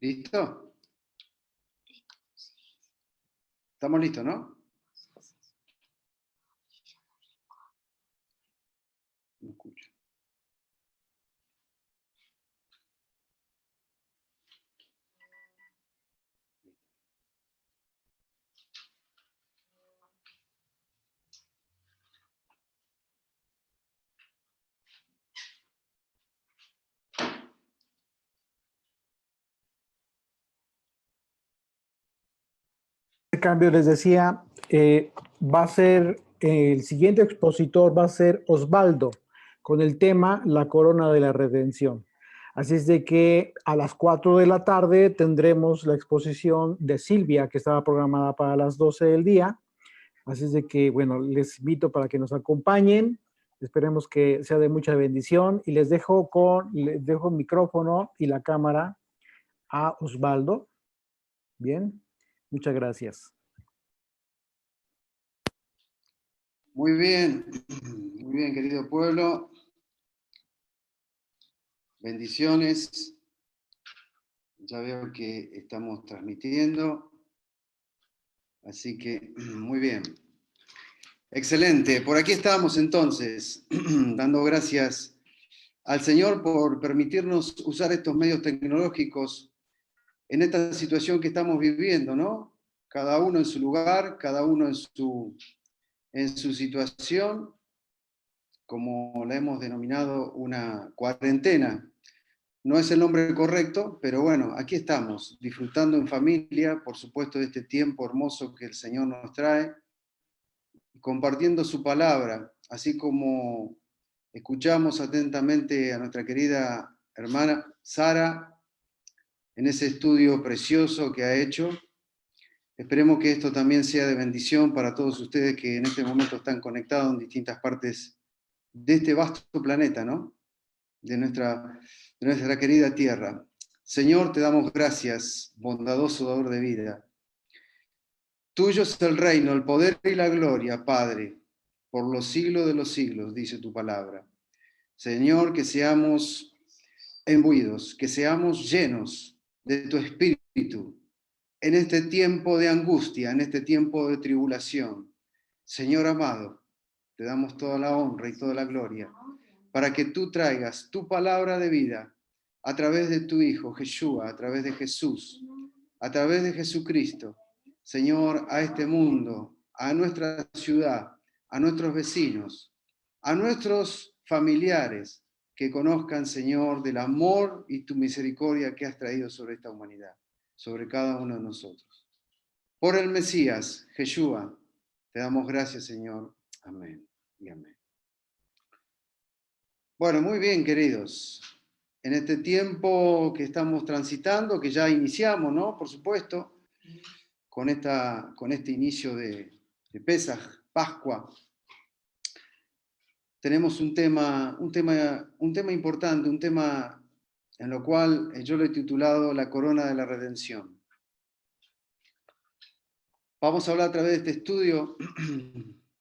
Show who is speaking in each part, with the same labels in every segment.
Speaker 1: ¿Listo? ¿Estamos listos, no? No escucho.
Speaker 2: Cambio, les decía, va a ser, el siguiente expositor va a ser Osvaldo, con el tema La Corona de la Redención. Así es de que a las 4 de la tarde tendremos la exposición de Silvia, que estaba programada para las 12 del día. Así es de que, bueno, les invito para que nos acompañen. Esperemos que sea de mucha bendición y les dejo el micrófono y la cámara a Osvaldo. Bien, muchas gracias.
Speaker 1: Muy bien, querido pueblo. Bendiciones. Ya veo que estamos transmitiendo. Así que, muy bien. Excelente. Por aquí estamos entonces, dando gracias al Señor por permitirnos usar estos medios tecnológicos en esta situación que estamos viviendo, ¿no? Cada uno en su lugar, cada uno en su situación, como la hemos denominado una cuarentena. No es el nombre correcto, pero bueno, aquí estamos, disfrutando en familia, por supuesto, de este tiempo hermoso que el Señor nos trae, compartiendo su palabra, así como escuchamos atentamente a nuestra querida hermana Sara en ese estudio precioso que ha hecho. Esperemos que esto también sea de bendición para todos ustedes que en este momento están conectados en distintas partes de este vasto planeta, ¿no? De nuestra querida tierra. Señor, te damos gracias, bondadoso dador de vida. Tuyo es el reino, el poder y la gloria, Padre, por los siglos de los siglos, dice tu palabra. Señor, que seamos imbuidos, que seamos llenos de tu espíritu en este tiempo de angustia, en este tiempo de tribulación. Señor amado, te damos toda la honra y toda la gloria para que tú traigas tu palabra de vida a través de tu Hijo, Yeshua, a través de Jesús, a través de Jesucristo, Señor, a este mundo, a nuestra ciudad, a nuestros vecinos, a nuestros familiares, que conozcan, Señor, del amor y tu misericordia que has traído sobre esta humanidad, sobre cada uno de nosotros. Por el Mesías, Yeshua, te damos gracias, Señor. Amén y amén. Bueno, muy bien, queridos. En este tiempo que estamos transitando, que ya iniciamos, ¿no? Por supuesto, con este inicio de Pesaj, Pascua, tenemos un tema importante, un tema en lo cual yo lo he titulado La Corona de la Redención. Vamos a hablar a través de este estudio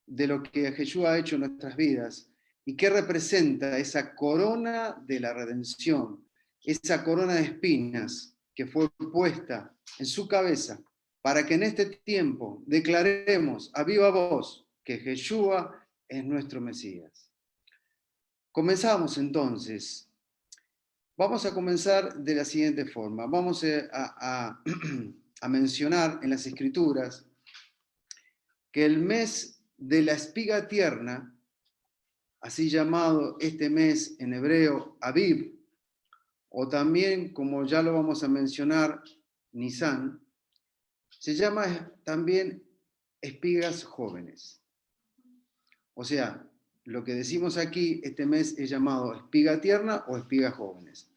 Speaker 1: de lo que Jesús ha hecho en nuestras vidas y qué representa esa corona de la redención, esa corona de espinas que fue puesta en su cabeza para que en este tiempo declaremos a viva voz que Yeshua es nuestro Mesías. Comenzamos entonces. Vamos a comenzar de la siguiente forma. Vamos a mencionar en las Escrituras que el mes de la espiga tierna, así llamado este mes en hebreo Aviv, o también, como ya lo vamos a mencionar, Nisan, se llama también espigas jóvenes. O sea, lo que decimos aquí, este mes es llamado espiga tierna o espigas jóvenes.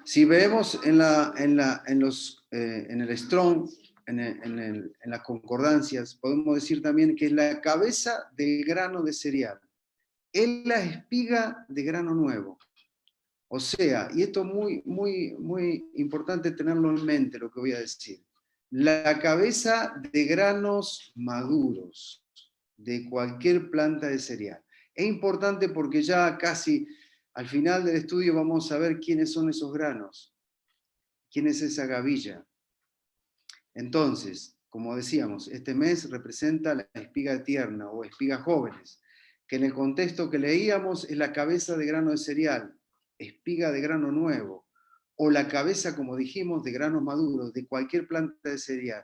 Speaker 1: Si vemos en el Strong, en las concordancias, podemos decir también que es la cabeza del grano de cereal. Es la espiga de grano nuevo. O sea, y esto es muy importante tenerlo en mente, lo que voy a decir. La cabeza de granos maduros de cualquier planta de cereal. Es importante porque ya casi al final del estudio vamos a ver quiénes son esos granos. quién es esa gavilla. Entonces, como decíamos, este mes representa la espiga tierna o espigas jóvenes, que en el contexto que leíamos es la cabeza de grano de cereal, espiga de grano nuevo, o la cabeza, como dijimos, de granos maduros, de cualquier planta de cereal.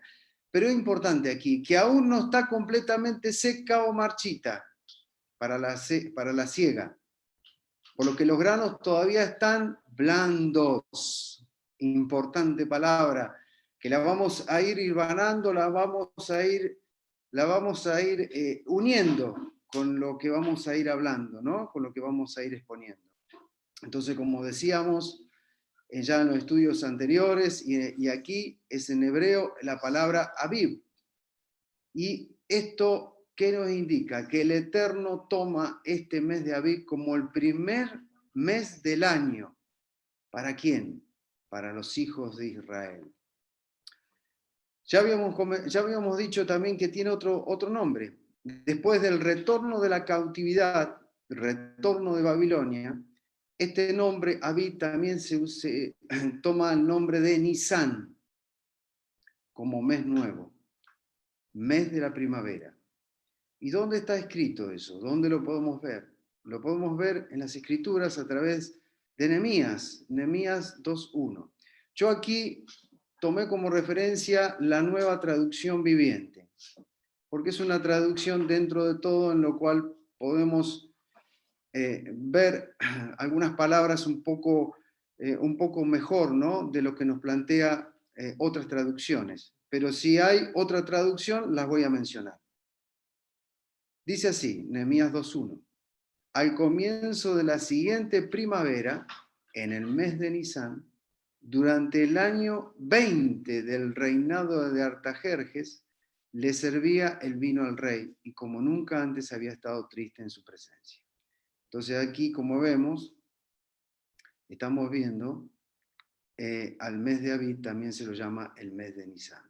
Speaker 1: Pero es importante aquí, que aún no está completamente seca o marchita para la siega, por lo que los granos todavía están blandos. Importante palabra, que la vamos a ir hilvanando, la vamos a ir uniendo con lo que vamos a ir hablando, ¿no? Con lo que vamos a ir exponiendo. Entonces, como decíamos ya en los estudios anteriores, y aquí es en hebreo la palabra Aviv. Y esto, ¿qué nos indica? Que el Eterno toma este mes de Aviv como el primer mes del año. ¿Para quién? Para los hijos de Israel. Ya habíamos dicho también que tiene otro nombre. Después del retorno de la cautividad, retorno de Babilonia, este nombre, Aviv, también se toma el nombre de Nisan, como mes nuevo, mes de la primavera. ¿Y dónde está escrito eso? ¿Dónde lo podemos ver? Lo podemos ver en las Escrituras a través de Nehemías 2:1. Yo aquí tomé como referencia la Nueva Traducción Viviente, porque es una traducción dentro de todo en lo cual podemos ver algunas palabras un poco mejor, ¿no? De lo que nos plantea otras traducciones. Pero si hay otra traducción, las voy a mencionar. Dice así, Nehemías 2:1. Al comienzo de la siguiente primavera, en el mes de Nisan, durante el año 20 del reinado de Artajerjes, le servía el vino al rey, y como nunca antes había estado triste en su presencia. Entonces aquí, como vemos, estamos viendo al mes de Aviv también se lo llama el mes de Nisan.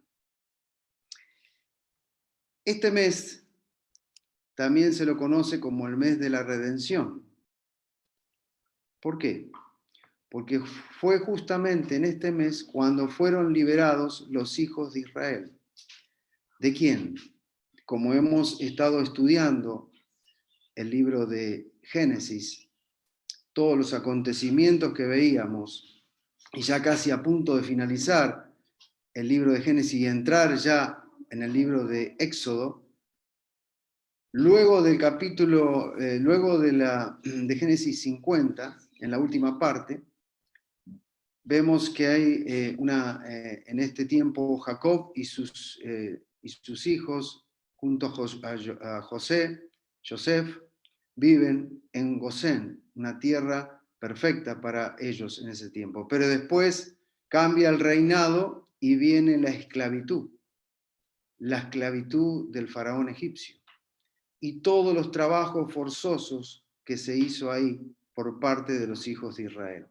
Speaker 1: Este mes también se lo conoce como el mes de la redención. ¿Por qué? Porque fue justamente en este mes cuando fueron liberados los hijos de Israel. ¿De quién? Como hemos estado estudiando el libro de Génesis, todos los acontecimientos que veíamos, y ya casi a punto de finalizar el libro de Génesis y entrar ya en el libro de Éxodo, luego del capítulo, luego de Génesis 50, en la última parte, vemos que hay en este tiempo Jacob y sus hijos, junto a Joseph, viven en Gosén, una tierra perfecta para ellos en ese tiempo. Pero después cambia el reinado y viene la esclavitud del faraón egipcio y todos los trabajos forzosos que se hizo ahí por parte de los hijos de Israel.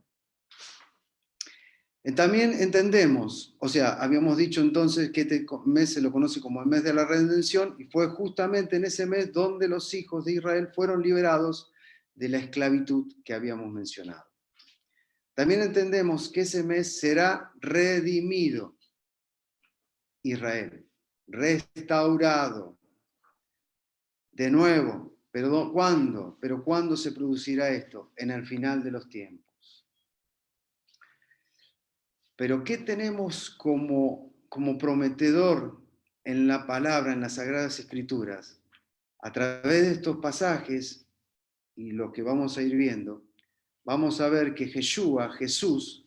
Speaker 1: También entendemos, o sea, habíamos dicho entonces que este mes se lo conoce como el mes de la redención, y fue justamente en ese mes donde los hijos de Israel fueron liberados de la esclavitud que habíamos mencionado. También entendemos que ese mes será redimido Israel, restaurado de nuevo. ¿Pero cuándo? ¿Pero cuándo se producirá esto? En el final de los tiempos. Pero ¿qué tenemos como prometedor en la palabra, en las Sagradas Escrituras? A través de estos pasajes y lo que vamos a ir viendo, vamos a ver que Yeshua, Jesús,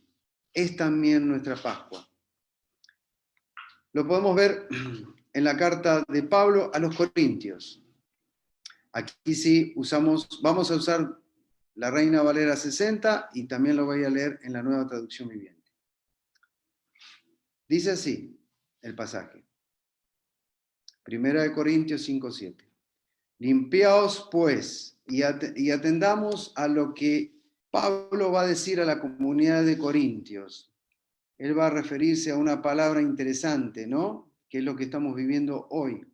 Speaker 1: es también nuestra Pascua. Lo podemos ver en la carta de Pablo a los Corintios. Aquí sí vamos a usar la Reina Valera 60 y también lo voy a leer en la Nueva Traducción Viviente. Dice así el pasaje. 1 Corintios 5:7. Limpiaos pues y atendamos a lo que Pablo va a decir a la comunidad de Corintios. Él va a referirse a una palabra interesante, ¿no? Que es lo que estamos viviendo hoy.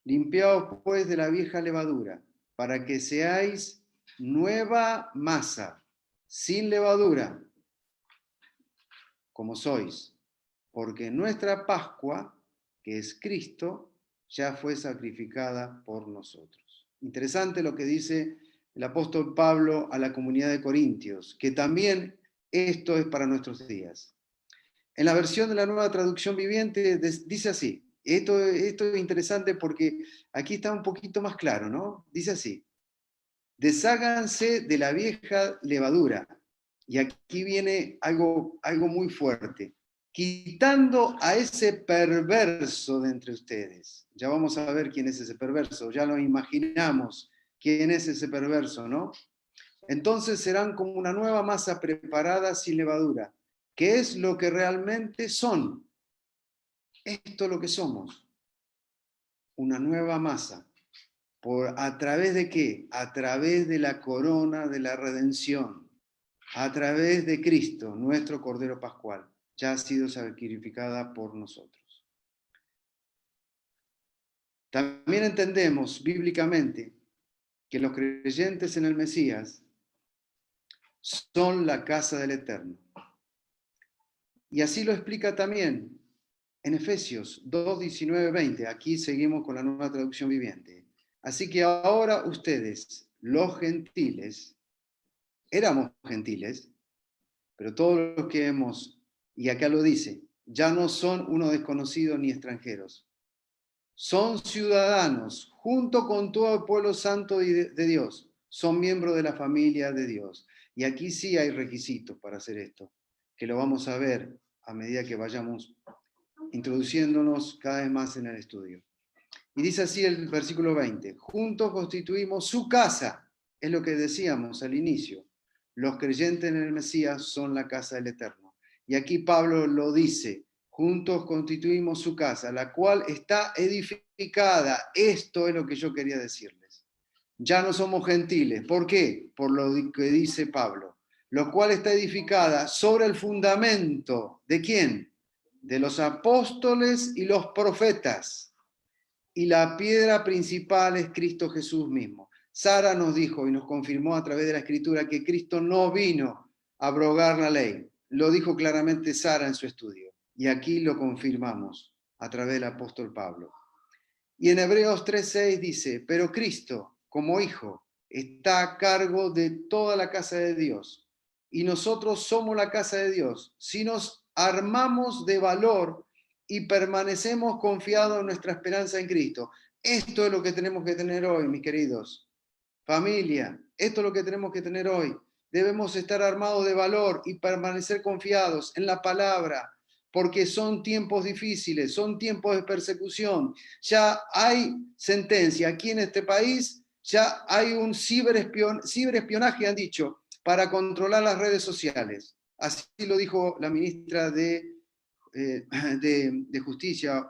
Speaker 1: Limpiaos pues de la vieja levadura, para que seáis nueva masa, sin levadura, como sois, porque nuestra Pascua, que es Cristo, ya fue sacrificada por nosotros. Interesante lo que dice el apóstol Pablo a la comunidad de Corintios, que también esto es para nuestros días. En la versión de la Nueva Traducción Viviente dice así, esto es interesante porque aquí está un poquito más claro, ¿no? Dice así: desháganse de la vieja levadura. Y aquí viene algo muy fuerte. Quitando a ese perverso de entre ustedes. Ya vamos a ver quién es ese perverso. Ya lo imaginamos quién es ese perverso, ¿no? Entonces serán como una nueva masa preparada sin levadura, que es lo que realmente son. Esto es lo que somos. Una nueva masa. ¿A través de qué? A través de la corona de la redención, a través de Cristo, nuestro Cordero Pascual, ya ha sido sacrificada por nosotros. También entendemos bíblicamente que los creyentes en el Mesías son la casa del Eterno. Y así lo explica también en Efesios 2, 19, 20. Aquí seguimos con la Nueva Traducción Viviente. Así que ahora ustedes, los gentiles, éramos gentiles, pero todos los que y acá lo dice, ya no son unos desconocidos ni extranjeros, son ciudadanos junto con todo el pueblo santo de Dios, son miembros de la familia de Dios. Y aquí sí hay requisitos para hacer esto, que lo vamos a ver a medida que vayamos introduciéndonos cada vez más en el estudio. Y dice así el versículo 20, juntos constituimos su casa, es lo que decíamos al inicio. Los creyentes en el Mesías son la casa del Eterno. Y aquí Pablo lo dice, juntos constituimos su casa, la cual está edificada. Esto es lo que yo quería decirles. Ya no somos gentiles. ¿Por qué? Por lo que dice Pablo. Lo cual está edificada sobre el fundamento. ¿De quién? De los apóstoles y los profetas. Y la piedra principal es Cristo Jesús mismo. Sara nos dijo y nos confirmó a través de la Escritura que Cristo no vino a abrogar la ley. Lo dijo claramente Sara en su estudio. Y aquí lo confirmamos a través del apóstol Pablo. Y en Hebreos 3:6 dice, pero Cristo, como Hijo, está a cargo de toda la casa de Dios. Y nosotros somos la casa de Dios. Si nos armamos de valor y permanecemos confiados en nuestra esperanza en Cristo. Esto es lo que tenemos que tener hoy, mis queridos. Familia, esto es lo que tenemos que tener hoy. Debemos estar armados de valor y permanecer confiados en la palabra, porque son tiempos difíciles, son tiempos de persecución. Ya hay sentencia aquí en este país, ya hay un ciberespionaje, han dicho, para controlar las redes sociales. Así lo dijo la ministra de Justicia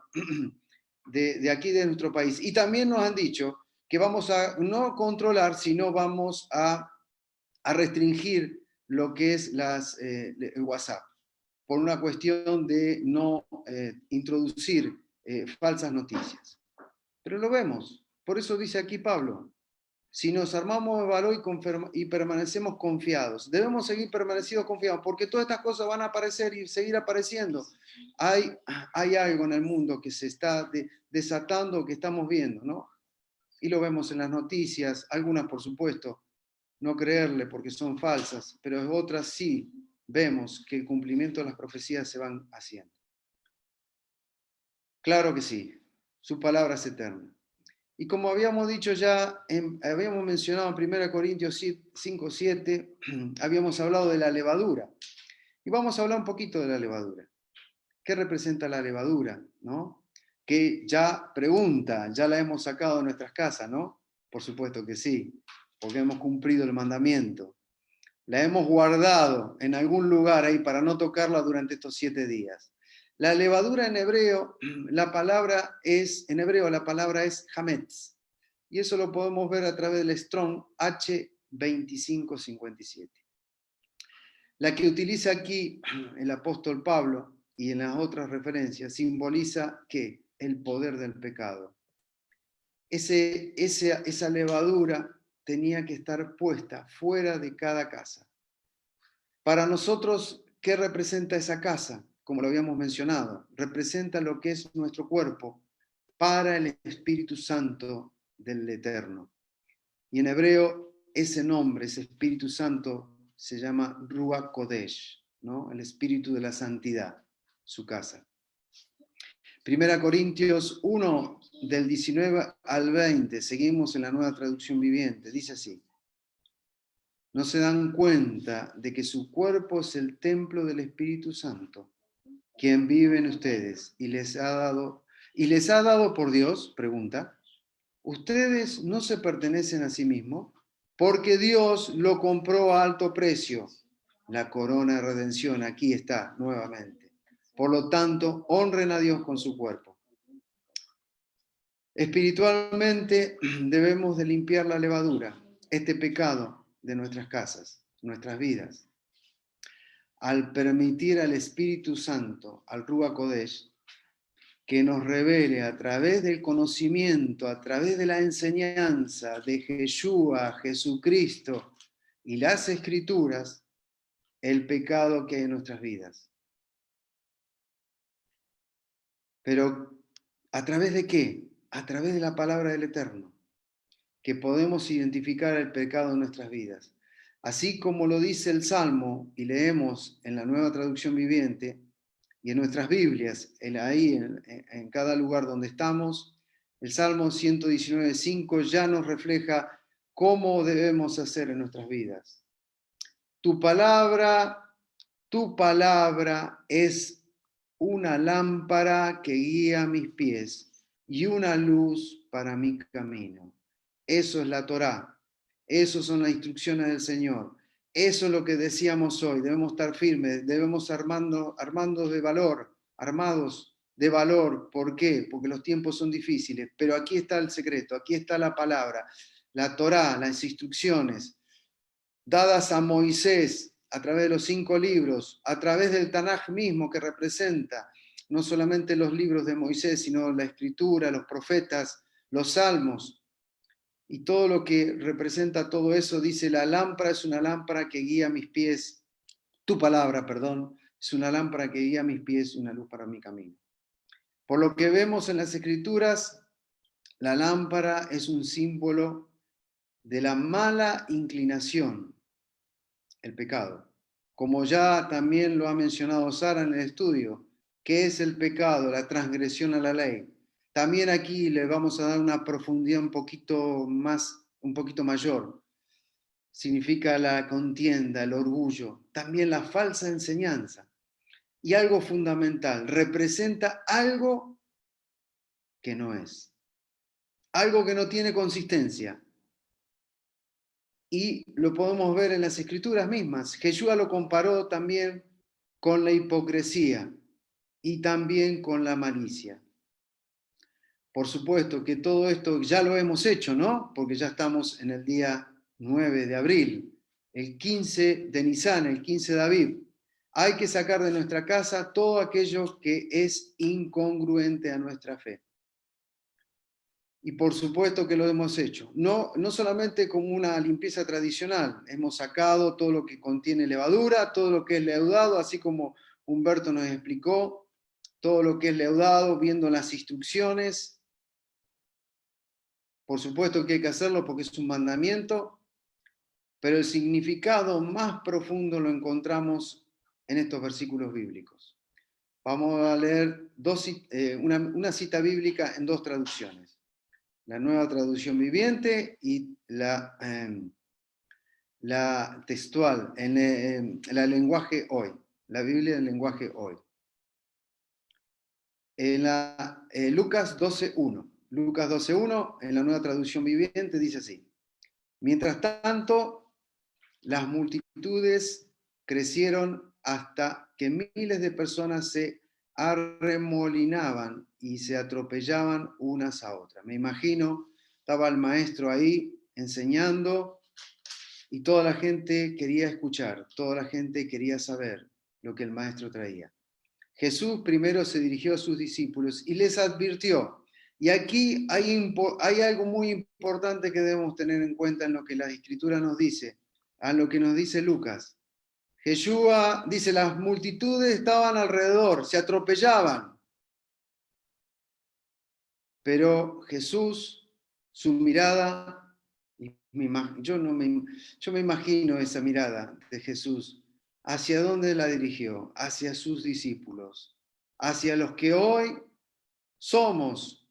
Speaker 1: de aquí de nuestro país. Y también nos han dicho que vamos a no controlar, sino vamos a restringir lo que es el WhatsApp, por una cuestión de no introducir falsas noticias. Pero lo vemos, por eso dice aquí Pablo, si nos armamos de valor y permanecemos confiados, debemos seguir permanecidos confiados, porque todas estas cosas van a aparecer y seguir apareciendo. Hay algo en el mundo que se está desatando, que estamos viendo, ¿no? Y lo vemos en las noticias, algunas por supuesto, no creerle porque son falsas, pero otras sí vemos que el cumplimiento de las profecías se van haciendo. Claro que sí, su palabra es eterna. Y como habíamos dicho ya, habíamos mencionado en 1 Corintios 5:7, habíamos hablado de la levadura. Y vamos a hablar un poquito de la levadura. ¿Qué representa la levadura? ¿No? Que ya pregunta, ya la hemos sacado de nuestras casas, ¿no? Por supuesto que sí, porque hemos cumplido el mandamiento. La hemos guardado en algún lugar ahí para no tocarla durante estos 7 días. La levadura en hebreo, en hebreo la palabra es hametz. Y eso lo podemos ver a través del Strong H2557. La que utiliza aquí el apóstol Pablo y en las otras referencias simboliza ¿qué? El poder del pecado. Esa levadura tenía que estar puesta fuera de cada casa. Para nosotros ¿qué representa esa casa? Como lo habíamos mencionado, representa lo que es nuestro cuerpo para el Espíritu Santo del Eterno. Y en hebreo, ese nombre, ese Espíritu Santo, se llama Ruach Kodesh, ¿no? El Espíritu de la Santidad, su casa. 1 Corintios 1, del 19 al 20, seguimos en la Nueva Traducción Viviente, dice así: ¿no se dan cuenta de que su cuerpo es el templo del Espíritu Santo, quien vive en ustedes y les ha dado por Dios? Pregunta. ¿Ustedes no se pertenecen a sí mismos? Porque Dios lo compró a alto precio. La corona de redención aquí está nuevamente. Por lo tanto, honren a Dios con su cuerpo. Espiritualmente debemos de limpiar la levadura, este pecado de nuestras casas, nuestras vidas. Al permitir al Espíritu Santo, al Ruach Kodesh, que nos revele a través del conocimiento, a través de la enseñanza de Yeshua, Jesucristo y las Escrituras, el pecado que hay en nuestras vidas. Pero, ¿a través de qué? A través de la palabra del Eterno, que podemos identificar el pecado en nuestras vidas. Así como lo dice el Salmo, y leemos en la Nueva Traducción Viviente, y en nuestras Biblias, ahí en cada lugar donde estamos, el Salmo 119:5 ya nos refleja cómo debemos hacer en nuestras vidas. Tu palabra es una lámpara que guía mis pies y una luz para mi camino. Eso es la Torá, eso son las instrucciones del Señor. Eso es lo que decíamos hoy, debemos estar firmes, debemos armados de valor. ¿Por qué? Porque los tiempos son difíciles, pero aquí está el secreto, aquí está la palabra, la Torá, las instrucciones dadas a Moisés a través de los 5 libros, a través del Tanaj mismo que representa no solamente los libros de Moisés, sino la escritura, los profetas, los salmos. Y todo lo que representa todo eso, dice, la lámpara es una lámpara que guía mis pies, tu palabra, perdón, es una lámpara que guía mis pies y una luz para mi camino. Por lo que vemos en las Escrituras, la lámpara es un símbolo de la mala inclinación, el pecado. Como ya también lo ha mencionado Sara en el estudio, ¿qué es el pecado? La transgresión a la ley. También aquí le vamos a dar una profundidad un poquito mayor. Significa la contienda, el orgullo, también la falsa enseñanza. Y algo fundamental, representa algo que no es. Algo que no tiene consistencia. Y lo podemos ver en las Escrituras mismas. Jesús lo comparó también con la hipocresía y también con la malicia. Por supuesto que todo esto ya lo hemos hecho, ¿no? Porque ya estamos en el día 9 de abril, el 15 de Nisan, el 15 de Aviv. Hay que sacar de nuestra casa todo aquello que es incongruente a nuestra fe. Y por supuesto que lo hemos hecho. No solamente como una limpieza tradicional. Hemos sacado todo lo que contiene levadura, todo lo que es leudado, así como Humberto nos explicó, todo lo que es leudado, viendo las instrucciones. Por supuesto que hay que hacerlo porque es un mandamiento, pero el significado más profundo lo encontramos en estos versículos bíblicos. Vamos a leer una cita bíblica en 2 traducciones. La Nueva Traducción Viviente y la textual, la lenguaje hoy, la Biblia del lenguaje hoy. En Lucas 12:1. Lucas 12:1, en la Nueva Traducción Viviente, dice así: mientras tanto, las multitudes crecieron hasta que miles de personas se arremolinaban y se atropellaban unas a otras. Me imagino, estaba el maestro ahí enseñando y toda la gente quería escuchar, toda la gente quería saber lo que el maestro traía. Jesús primero se dirigió a sus discípulos y les advirtió. Y aquí hay algo muy importante que debemos tener en cuenta en lo que la Escritura nos dice, a lo que nos dice Lucas. Yeshua dice, las multitudes estaban alrededor, se atropellaban. Pero Jesús, su mirada, yo me imagino esa mirada de Jesús. ¿Hacia dónde la dirigió? Hacia sus discípulos, hacia los que hoy somos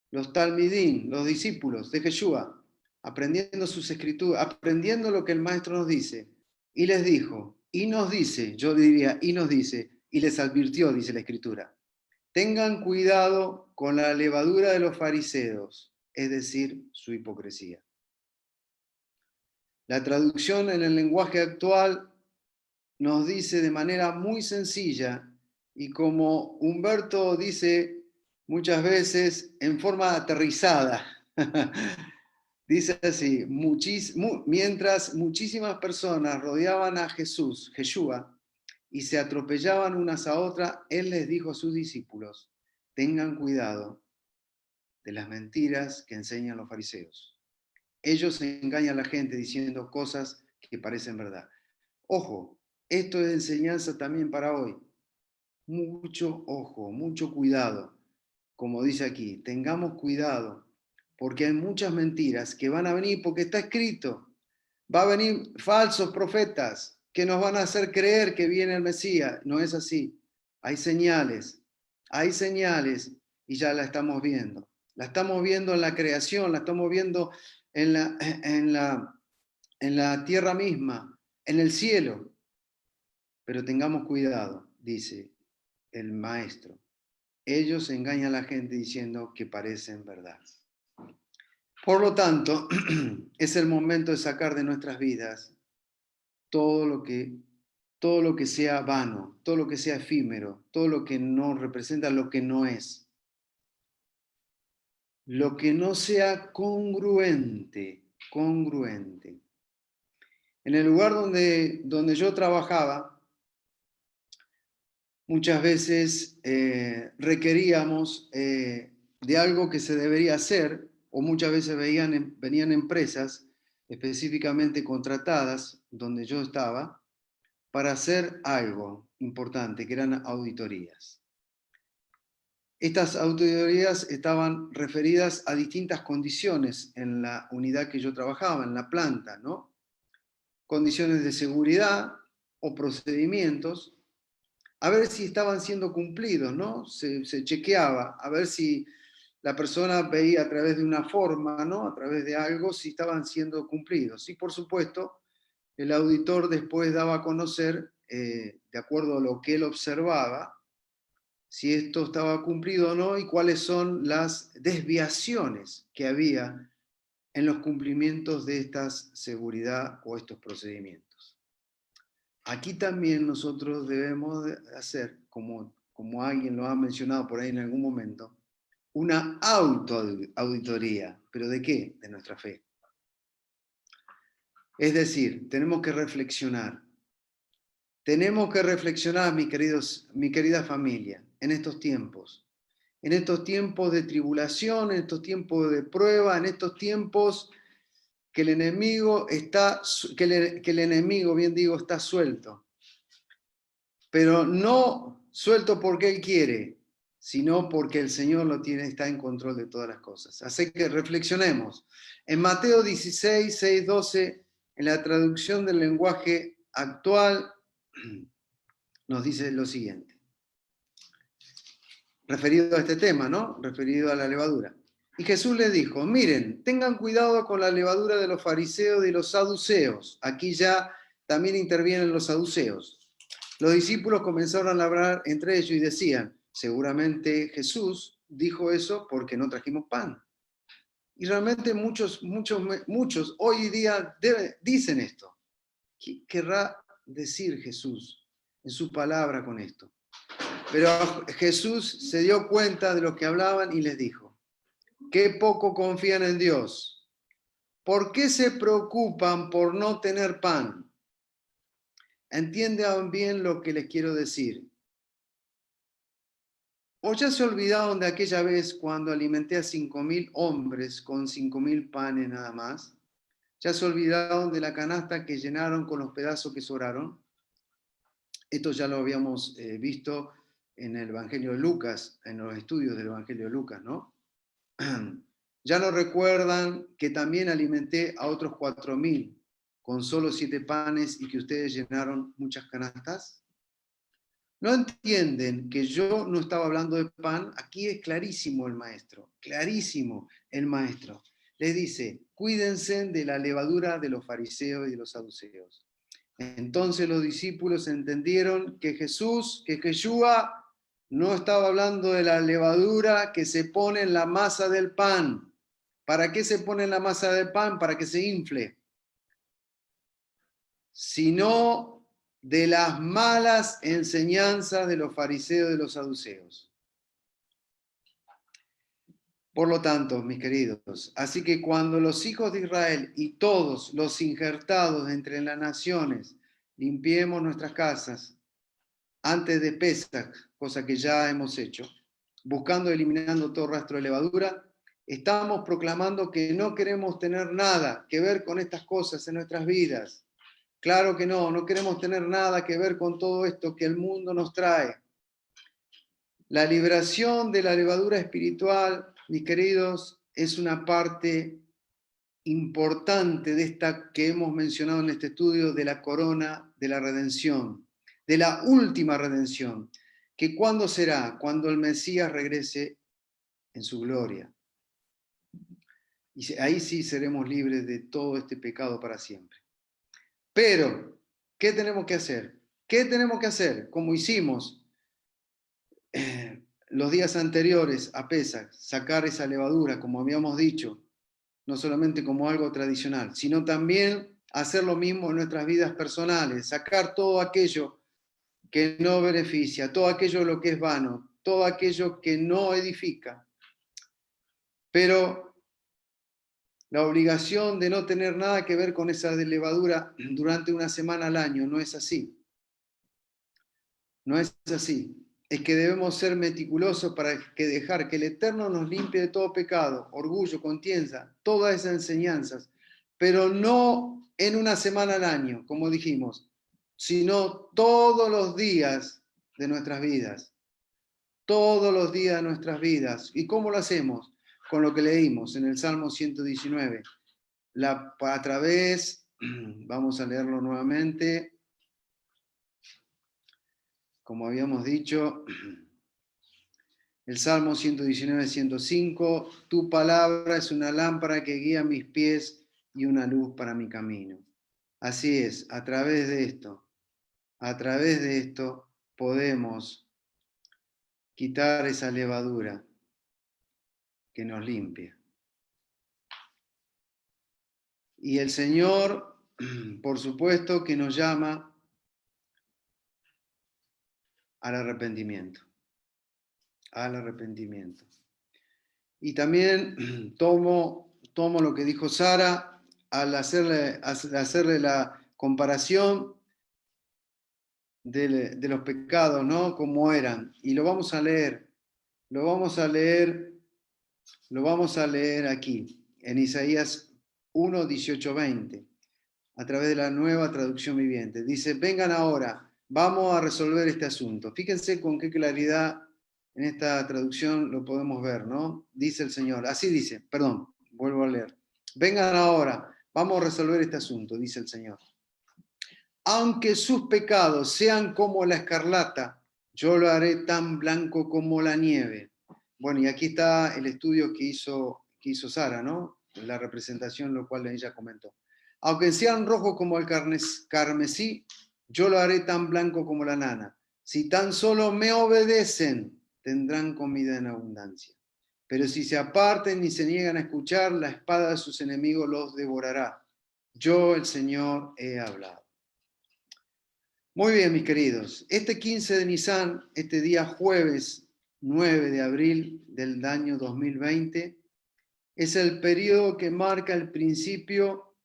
Speaker 1: los talmidín, los discípulos de Yeshua, aprendiendo sus escrituras, aprendiendo lo que el maestro nos dice. Y les dijo, y nos dice, yo diría, y nos dice, y les advirtió, dice la escritura, tengan cuidado con la levadura de los fariseos, es decir, su hipocresía. La traducción en el lenguaje actual nos dice de manera muy sencilla y como Humberto dice muchas veces en forma aterrizada. Dice así, mientras muchísimas personas rodeaban a Jesús, Yeshua, y se atropellaban unas a otras, Él les dijo a sus discípulos, tengan cuidado de las mentiras que enseñan los fariseos. Ellos engañan a la gente diciendo cosas que parecen verdad. Ojo, esto es enseñanza también para hoy. Mucho ojo, mucho cuidado. Como dice aquí, tengamos cuidado, porque hay muchas mentiras que van a venir porque está escrito. Va a venir falsos profetas que nos van a hacer creer que viene el Mesías. No es así. Hay señales y ya la estamos viendo. La estamos viendo en la creación, la estamos viendo en la tierra misma, en el cielo. Pero tengamos cuidado, dice el maestro. Ellos engañan a la gente diciendo que parecen verdad. Por lo tanto, es el momento de sacar de nuestras vidas todo lo que sea vano, todo lo que sea efímero, todo lo que no representa lo que no es. Lo que no sea congruente. En el lugar donde yo trabajaba, muchas veces requeríamos de algo que se debería hacer, o muchas veces venían empresas específicamente contratadas donde yo estaba para hacer algo importante, que eran auditorías. Estas auditorías estaban referidas a distintas condiciones en la unidad que yo trabajaba, en la planta, ¿no? Condiciones de seguridad o procedimientos, a ver si estaban siendo cumplidos, ¿no? Se chequeaba, a ver si la persona veía a través de una forma, ¿no? A través de algo, si estaban siendo cumplidos. Y por supuesto, el auditor después daba a conocer, de acuerdo a lo que él observaba, si esto estaba cumplido o no y cuáles son las desviaciones que había en los cumplimientos de esta seguridad o estos procedimientos. Aquí también nosotros debemos hacer, como alguien lo ha mencionado por ahí en algún momento, una autoauditoría. ¿Pero de qué? De nuestra fe. Es decir, tenemos que reflexionar. Tenemos que reflexionar, mi querida familia, en estos tiempos de tribulación, en estos tiempos de prueba, en estos tiempos que el enemigo está suelto. Pero no suelto porque Él quiere, sino porque el Señor está en control de todas las cosas. Así que reflexionemos. En Mateo 16, 6, 12, en la traducción del lenguaje actual, nos dice lo siguiente. Referido a este tema, ¿no? Referido a la levadura. Y Jesús les dijo, miren, tengan cuidado con la levadura de los fariseos y los saduceos. Aquí ya también intervienen los saduceos. Los discípulos comenzaron a hablar entre ellos y decían, seguramente Jesús dijo eso porque no trajimos pan. Y realmente muchos hoy día dicen esto. ¿Qué querrá decir Jesús en su palabra con esto? Pero Jesús se dio cuenta de lo que hablaban y les dijo, qué poco confían en Dios. ¿Por qué se preocupan por no tener pan? Entiendan bien lo que les quiero decir. ¿O ya se olvidaron de aquella vez cuando alimenté a 5.000 hombres con 5.000 panes nada más? ¿Ya se olvidaron de la canasta que llenaron con los pedazos que sobraron? Esto ya lo habíamos visto en el Evangelio de Lucas, en los estudios del Evangelio de Lucas, ¿no? ¿Ya no recuerdan que también alimenté a otros 4.000 con solo 7 panes y que ustedes llenaron muchas canastas? ¿No entienden que yo no estaba hablando de pan? Aquí es clarísimo el maestro, clarísimo el maestro. Les dice, cuídense de la levadura de los fariseos y de los saduceos. Entonces los discípulos entendieron que Yeshua no estaba hablando de la levadura que se pone en la masa del pan. ¿Para qué se pone en la masa del pan? Para que se infle. Sino de las malas enseñanzas de los fariseos y de los saduceos. Por lo tanto, mis queridos, así que cuando los hijos de Israel y todos los injertados entre las naciones limpiemos nuestras casas antes de Pesach, cosa que ya hemos hecho, buscando eliminando todo rastro de levadura, estamos proclamando que no queremos tener nada que ver con estas cosas en nuestras vidas. Claro que no queremos tener nada que ver con todo esto que el mundo nos trae. La liberación de la levadura espiritual, mis queridos, es una parte importante de esta que hemos mencionado en este estudio de la corona de la redención, de la última redención, que ¿cuándo será? Cuando el Mesías regrese en su gloria. Y ahí sí seremos libres de todo este pecado para siempre. Pero, ¿qué tenemos que hacer? ¿Qué tenemos que hacer? Como hicimos los días anteriores a Pesach, sacar esa levadura, como habíamos dicho, no solamente como algo tradicional, sino también hacer lo mismo en nuestras vidas personales, sacar todo aquello que no beneficia, todo aquello lo que es vano, todo aquello que no edifica. Pero la obligación de no tener nada que ver con esa levadura durante una semana al año no es así. No es así. Es que debemos ser meticulosos para dejar que el Eterno nos limpie de todo pecado, orgullo, contienda, todas esas enseñanzas, pero no en una semana al año, como dijimos, sino todos los días de nuestras vidas. Todos los días de nuestras vidas. ¿Y cómo lo hacemos? Con lo que leímos en el Salmo 119. A través, vamos a leerlo nuevamente, como habíamos dicho, el Salmo 119, 105, tu palabra es una lámpara que guía mis pies y una luz para mi camino. Así es, a través de esto podemos quitar esa levadura que nos limpia. Y el Señor, por supuesto, que nos llama al arrepentimiento. Al arrepentimiento. Y también tomo lo que dijo Sara al hacerle la comparación de los pecados, ¿no? Cómo eran. Y lo vamos a leer aquí, en Isaías 1, 18, 20, a través de la nueva traducción viviente. Dice, vengan ahora, vamos a resolver este asunto. Fíjense con qué claridad en esta traducción lo podemos ver, ¿no? Dice el Señor, así dice, perdón, vuelvo a leer. Vengan ahora, vamos a resolver este asunto, dice el Señor. Aunque sus pecados sean como la escarlata, yo lo haré tan blanco como la nieve. Bueno, y aquí está el estudio que hizo Sara, ¿no? La representación, lo cual ella comentó. Aunque sean rojos como el carmesí, yo lo haré tan blanco como la lana. Si tan solo me obedecen, tendrán comida en abundancia. Pero si se aparten y se niegan a escuchar, la espada de sus enemigos los devorará. Yo, el Señor, he hablado. Muy bien, mis queridos. Este 15 de Nisan, este día jueves 9 de abril del año 2020, es el periodo que marca el principio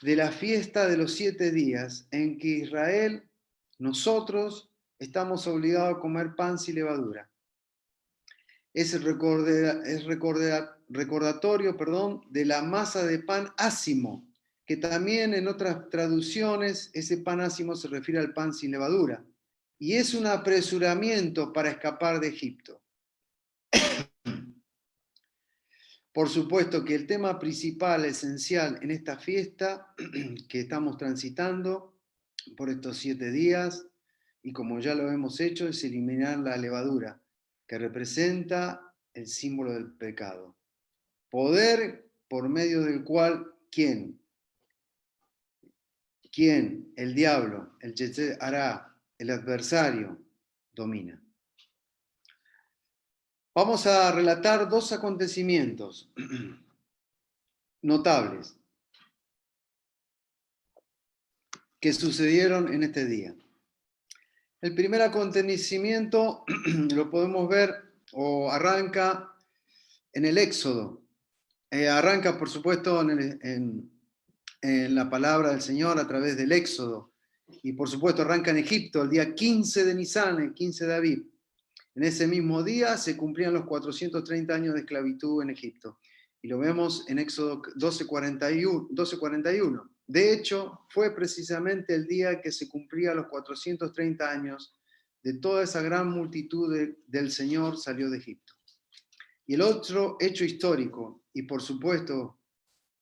Speaker 1: de la fiesta de los 7 días en que Israel, nosotros, estamos obligados a comer pan sin levadura. Es el recordatorio de la masa de pan ácimo que también en otras traducciones ese pan ácimo se refiere al pan sin levadura, y es un apresuramiento para escapar de Egipto. Por supuesto que el tema principal, esencial en esta fiesta que estamos transitando por estos 7 días, y como ya lo hemos hecho, es eliminar la levadura, que representa el símbolo del pecado. Poder por medio del cual, ¿quién? ¿Quién? El diablo, el Yetzer Hará, el adversario, domina. Vamos a relatar 2 acontecimientos notables que sucedieron en este día. El primer acontecimiento lo podemos ver o arranca en el Éxodo. Arranca, por supuesto, en la palabra del Señor a través del Éxodo. Y por supuesto arranca en Egipto el día 15 de Nisan, el 15 de Aviv. En ese mismo día se cumplían los 430 años de esclavitud en Egipto. Y lo vemos en Éxodo 12:41. De hecho, fue precisamente el día que se cumplían los 430 años de toda esa gran multitud del Señor salió de Egipto. Y el otro hecho histórico, y por supuesto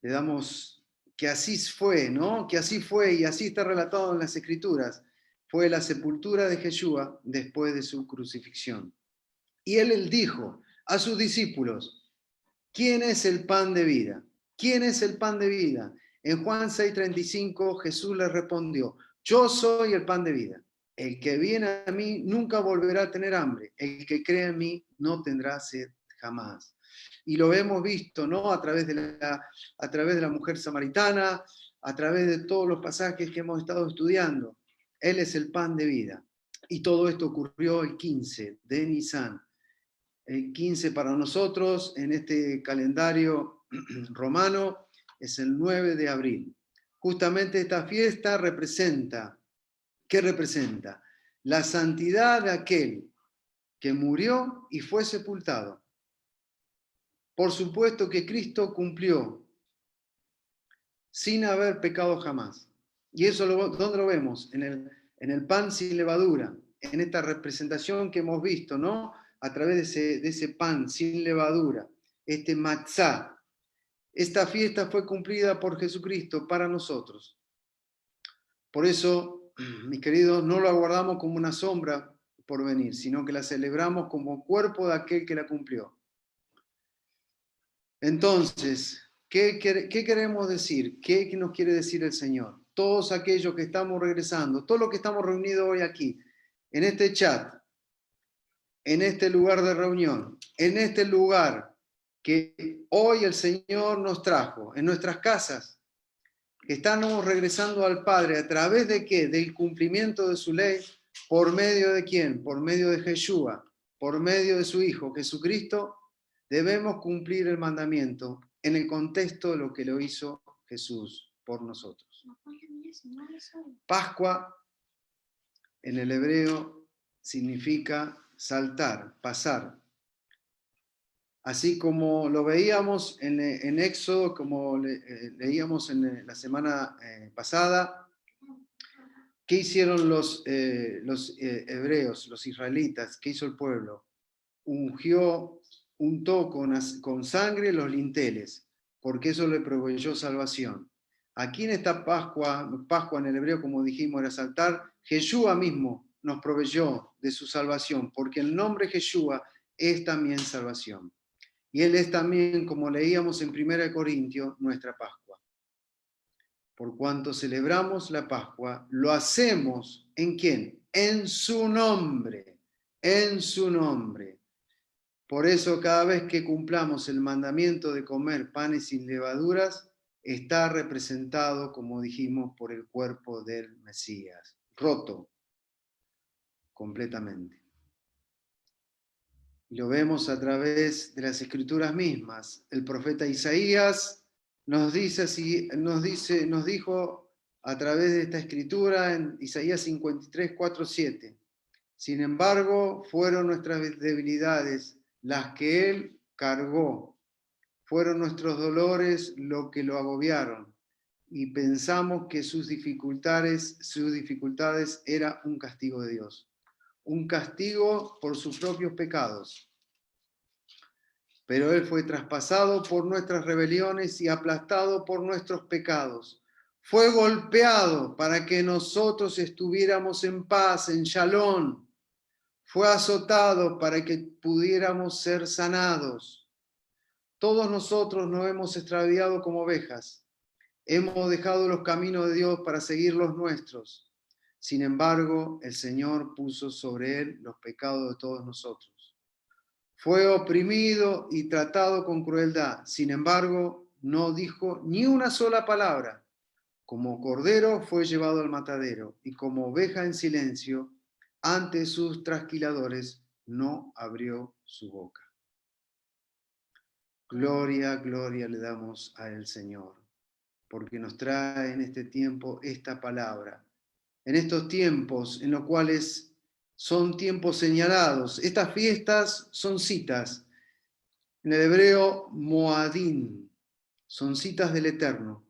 Speaker 1: le damos que así fue, ¿no? Que así fue y así está relatado en las Escrituras, fue la sepultura de Yeshua después de su crucifixión. Y él dijo a sus discípulos, ¿quién es el pan de vida? ¿Quién es el pan de vida? En Juan 6:35 Jesús les respondió, yo soy el pan de vida. El que viene a mí nunca volverá a tener hambre. El que cree en mí no tendrá sed jamás. Y lo hemos visto, ¿no? A través de la mujer samaritana, a través de todos los pasajes que hemos estado estudiando. Él es el pan de vida. Y todo esto ocurrió el 15 de Nisan. El 15 para nosotros, en este calendario romano, es el 9 de abril. Justamente esta fiesta representa, ¿qué representa? La santidad de aquel que murió y fue sepultado. Por supuesto que Cristo cumplió sin haber pecado jamás. Y eso, ¿dónde lo vemos? En el pan sin levadura, en esta representación que hemos visto, ¿no? A través de ese pan sin levadura, este matzá. Esta fiesta fue cumplida por Jesucristo para nosotros. Por eso, mis queridos, no lo aguardamos como una sombra por venir, sino que la celebramos como cuerpo de aquel que la cumplió. Entonces, ¿qué queremos decir? ¿Qué nos quiere decir el Señor? Todos aquellos que estamos regresando, todos los que estamos reunidos hoy aquí, en este chat, en este lugar de reunión, en este lugar que hoy el Señor nos trajo, en nuestras casas, estamos regresando al Padre a través de ¿qué? Del cumplimiento de su ley, ¿por medio de quién? Por medio de Yeshua, por medio de su Hijo, Jesucristo. Debemos cumplir el mandamiento en el contexto de lo que lo hizo Jesús por nosotros. Pascua en el hebreo significa saltar, pasar. Así como lo veíamos en Éxodo, como leíamos en la semana pasada, ¿qué hicieron los hebreos, los israelitas? ¿Qué hizo el pueblo? Untó con sangre los linteles, porque eso le proveyó salvación. Aquí en esta Pascua en el hebreo, como dijimos, era saltar, Yeshua mismo nos proveyó de su salvación, porque el nombre Yeshua es también salvación. Y Él es también, como leíamos en 1 Corintios, nuestra Pascua. Por cuanto celebramos la Pascua, lo hacemos ¿en quién? En su nombre, en su nombre. Por eso cada vez que cumplamos el mandamiento de comer panes sin levaduras, está representado, como dijimos, por el cuerpo del Mesías, roto completamente. Y lo vemos a través de las Escrituras mismas. El profeta Isaías nos dijo a través de esta Escritura en Isaías 53, 4, 7. Sin embargo, fueron nuestras debilidades las que Él cargó. Fueron nuestros dolores lo que lo agobiaron. y pensamos que sus dificultades era un castigo de Dios, un castigo por sus propios pecados. Pero Él fue traspasado por nuestras rebeliones y aplastado por nuestros pecados. Fue golpeado para que nosotros estuviéramos en paz, en shalom. Fue azotado para que pudiéramos ser sanados. Todos nosotros nos hemos extraviado como ovejas. Hemos dejado los caminos de Dios para seguir los nuestros. Sin embargo, el Señor puso sobre Él los pecados de todos nosotros. Fue oprimido y tratado con crueldad. Sin embargo, no dijo ni una sola palabra. Como cordero fue llevado al matadero, y como oveja en silencio, ante sus trasquiladores, no abrió su boca. Gloria, gloria le damos al Señor, porque nos trae en este tiempo esta palabra. En estos tiempos en los cuales son tiempos señalados. Estas fiestas son citas. En el hebreo, moadín, son citas del Eterno,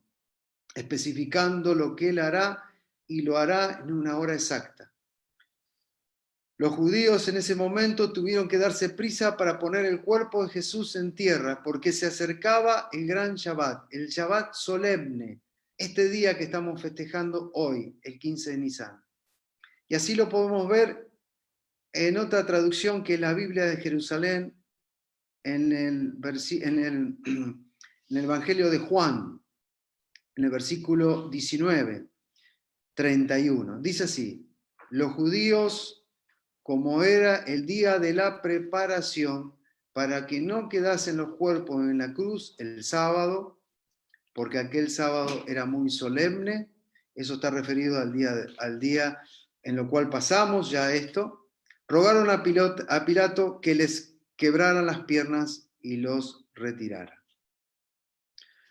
Speaker 1: especificando lo que Él hará y lo hará en una hora exacta. Los judíos en ese momento tuvieron que darse prisa para poner el cuerpo de Jesús en tierra, porque se acercaba el gran Shabbat, el Shabbat solemne, este día que estamos festejando hoy, el 15 de Nisan. Y así lo podemos ver en otra traducción que es la Biblia de Jerusalén, en el Evangelio de Juan, en el versículo 19, 31. Dice así: los judíos, como era el día de la preparación, para que no quedasen los cuerpos en la cruz el sábado, porque aquel sábado era muy solemne, eso está referido al día en lo cual pasamos ya esto, rogaron a Pilato que les quebrara las piernas y los retirara.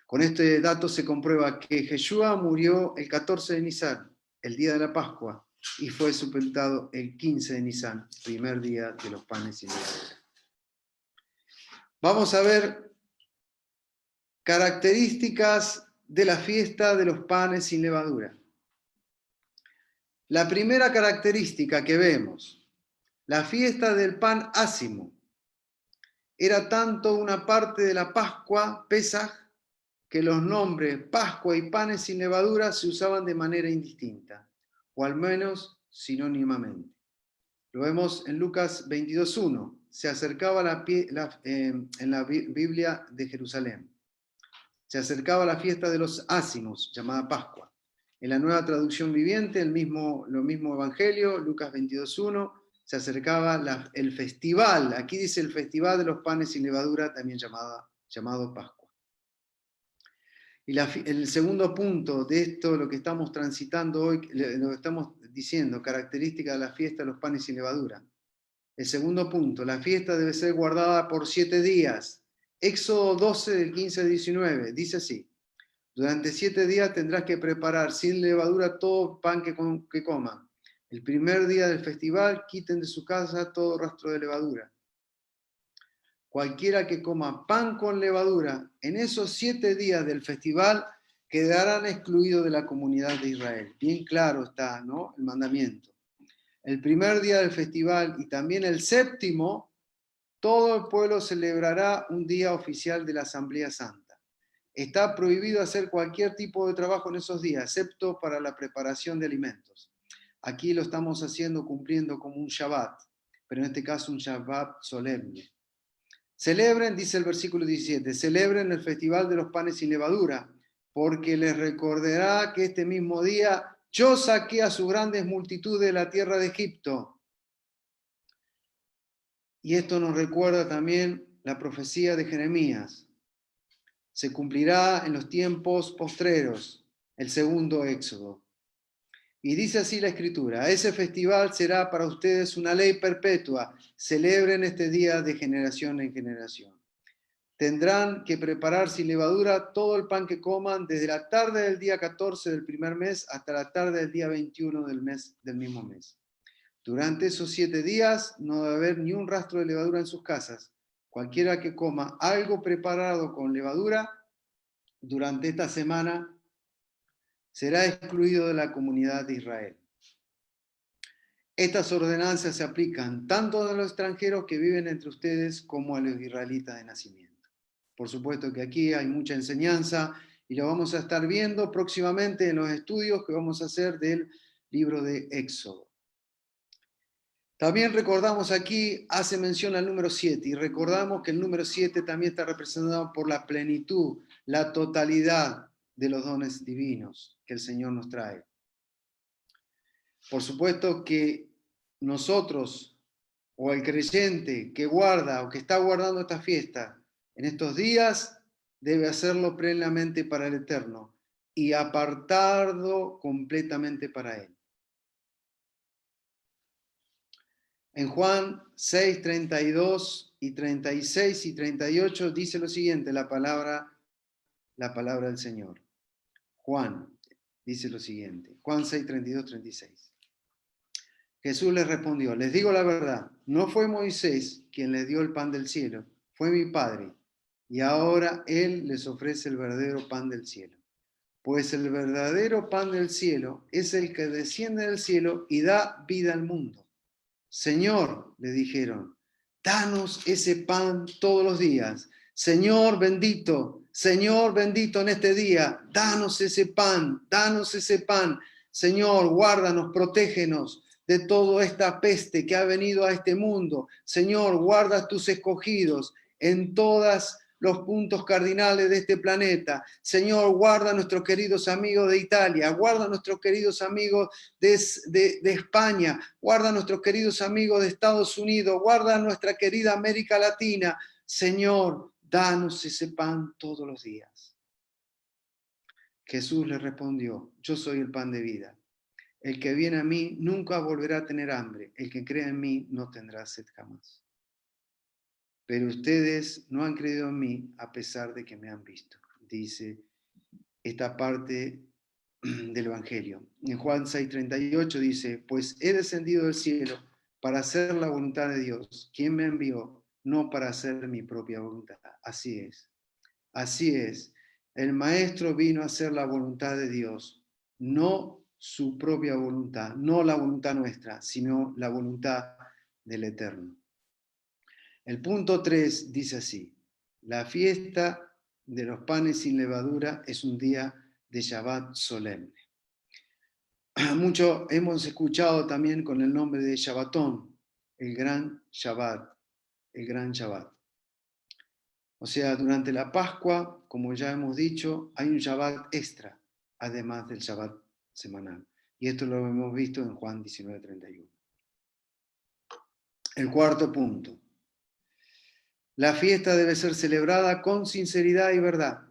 Speaker 1: Con este dato se comprueba que Yeshua murió el 14 de Nisan, el día de la Pascua, y fue sepultado el 15 de Nisan, primer día de los panes sin levadura. Vamos a ver características de la fiesta de los panes sin levadura. La primera característica que vemos, la fiesta del pan ácimo, era tanto una parte de la Pascua, Pesaj, que los nombres Pascua y panes sin levadura se usaban de manera indistinta, o al menos sinónimamente. Lo vemos en Lucas 22:1, se acercaba en la Biblia de Jerusalén. Se acercaba la fiesta de los ácimos, llamada Pascua. En la Nueva Traducción Viviente, lo mismo Evangelio, Lucas 22:1, se acercaba el festival, aquí dice el festival de los panes sin levadura, también llamado Pascua. Y el segundo punto de esto, lo que estamos transitando hoy, lo que estamos diciendo, característica de la fiesta de los panes sin levadura. El segundo punto, la fiesta debe ser guardada por 7 días. Éxodo 12 del 15 al 19, dice así: durante 7 días tendrás que preparar sin levadura todo pan que coman. El primer día del festival quiten de su casa todo rastro de levadura. Cualquiera que coma pan con levadura en esos 7 días del festival quedarán excluidos de la comunidad de Israel. Bien claro está, ¿no?, el mandamiento. El primer día del festival y también el séptimo, todo el pueblo celebrará un día oficial de la Asamblea Santa. Está prohibido hacer cualquier tipo de trabajo en esos días, excepto para la preparación de alimentos. Aquí lo estamos haciendo, cumpliendo como un Shabbat, pero en este caso un Shabbat solemne. Celebren, dice el versículo 17, celebren el festival de los panes sin levadura, porque les recordará que este mismo día yo saqué a sus grandes multitudes de la tierra de Egipto. Y esto nos recuerda también la profecía de Jeremías. Se cumplirá en los tiempos postreros, el segundo éxodo. Y dice así la Escritura: ese festival será para ustedes una ley perpetua. Celebren este día de generación en generación. Tendrán que preparar sin levadura todo el pan que coman desde la tarde del día 14 del primer mes hasta la tarde del día 21 del mismo mes. Durante esos 7 días no debe haber ni un rastro de levadura en sus casas. Cualquiera que coma algo preparado con levadura durante esta semana será excluido de la comunidad de Israel. Estas ordenanzas se aplican tanto a los extranjeros que viven entre ustedes como a los israelitas de nacimiento. Por supuesto que aquí hay mucha enseñanza y lo vamos a estar viendo próximamente en los estudios que vamos a hacer del libro de Éxodo. También recordamos aquí, hace mención al número 7, y recordamos que el número 7 también está representado por la plenitud, la totalidad de los dones divinos que el Señor nos trae. Por supuesto que nosotros, o el creyente que guarda o que está guardando esta fiesta en estos días, debe hacerlo plenamente para el Eterno y apartado completamente para Él. En Juan 6, 32 y 36 y 38 dice lo siguiente, la palabra del Señor. Juan dice lo siguiente, Juan 6, 32, 36. Jesús les respondió, les digo la verdad, no fue Moisés quien les dio el pan del cielo, fue mi Padre, y ahora Él les ofrece el verdadero pan del cielo. Pues el verdadero pan del cielo es el que desciende del cielo y da vida al mundo. Señor, le dijeron, danos ese pan todos los días. Señor bendito en este día, danos ese pan, danos ese pan. Señor, guárdanos, protégenos de toda esta peste que ha venido a este mundo. Señor, guarda a tus escogidos en todas los puntos cardinales de este planeta. Señor, guarda a nuestros queridos amigos de Italia, guarda a nuestros queridos amigos de España, guarda a nuestros queridos amigos de Estados Unidos, guarda a nuestra querida América Latina. Señor, danos ese pan todos los días. Jesús le respondió, yo soy el pan de vida. El que viene a mí nunca volverá a tener hambre. El que cree en mí no tendrá sed jamás. Pero ustedes no han creído en mí a pesar de que me han visto, dice esta parte del Evangelio. En Juan 6:38 dice, pues he descendido del cielo para hacer la voluntad de Dios, quien me envió, no para hacer mi propia voluntad. Así es. Así es. El Maestro vino a hacer la voluntad de Dios, no su propia voluntad, no la voluntad nuestra, sino la voluntad del Eterno. El punto 3 dice así, la fiesta de los panes sin levadura es un día de Shabbat solemne. Mucho hemos escuchado también con el nombre de Shabbatón, el gran Shabbat, el gran Shabbat. O sea, durante la Pascua, como ya hemos dicho, hay un Shabbat extra, además del Shabbat semanal. Y esto lo hemos visto en Juan 19:31. El cuarto punto. La fiesta debe ser celebrada con sinceridad y verdad.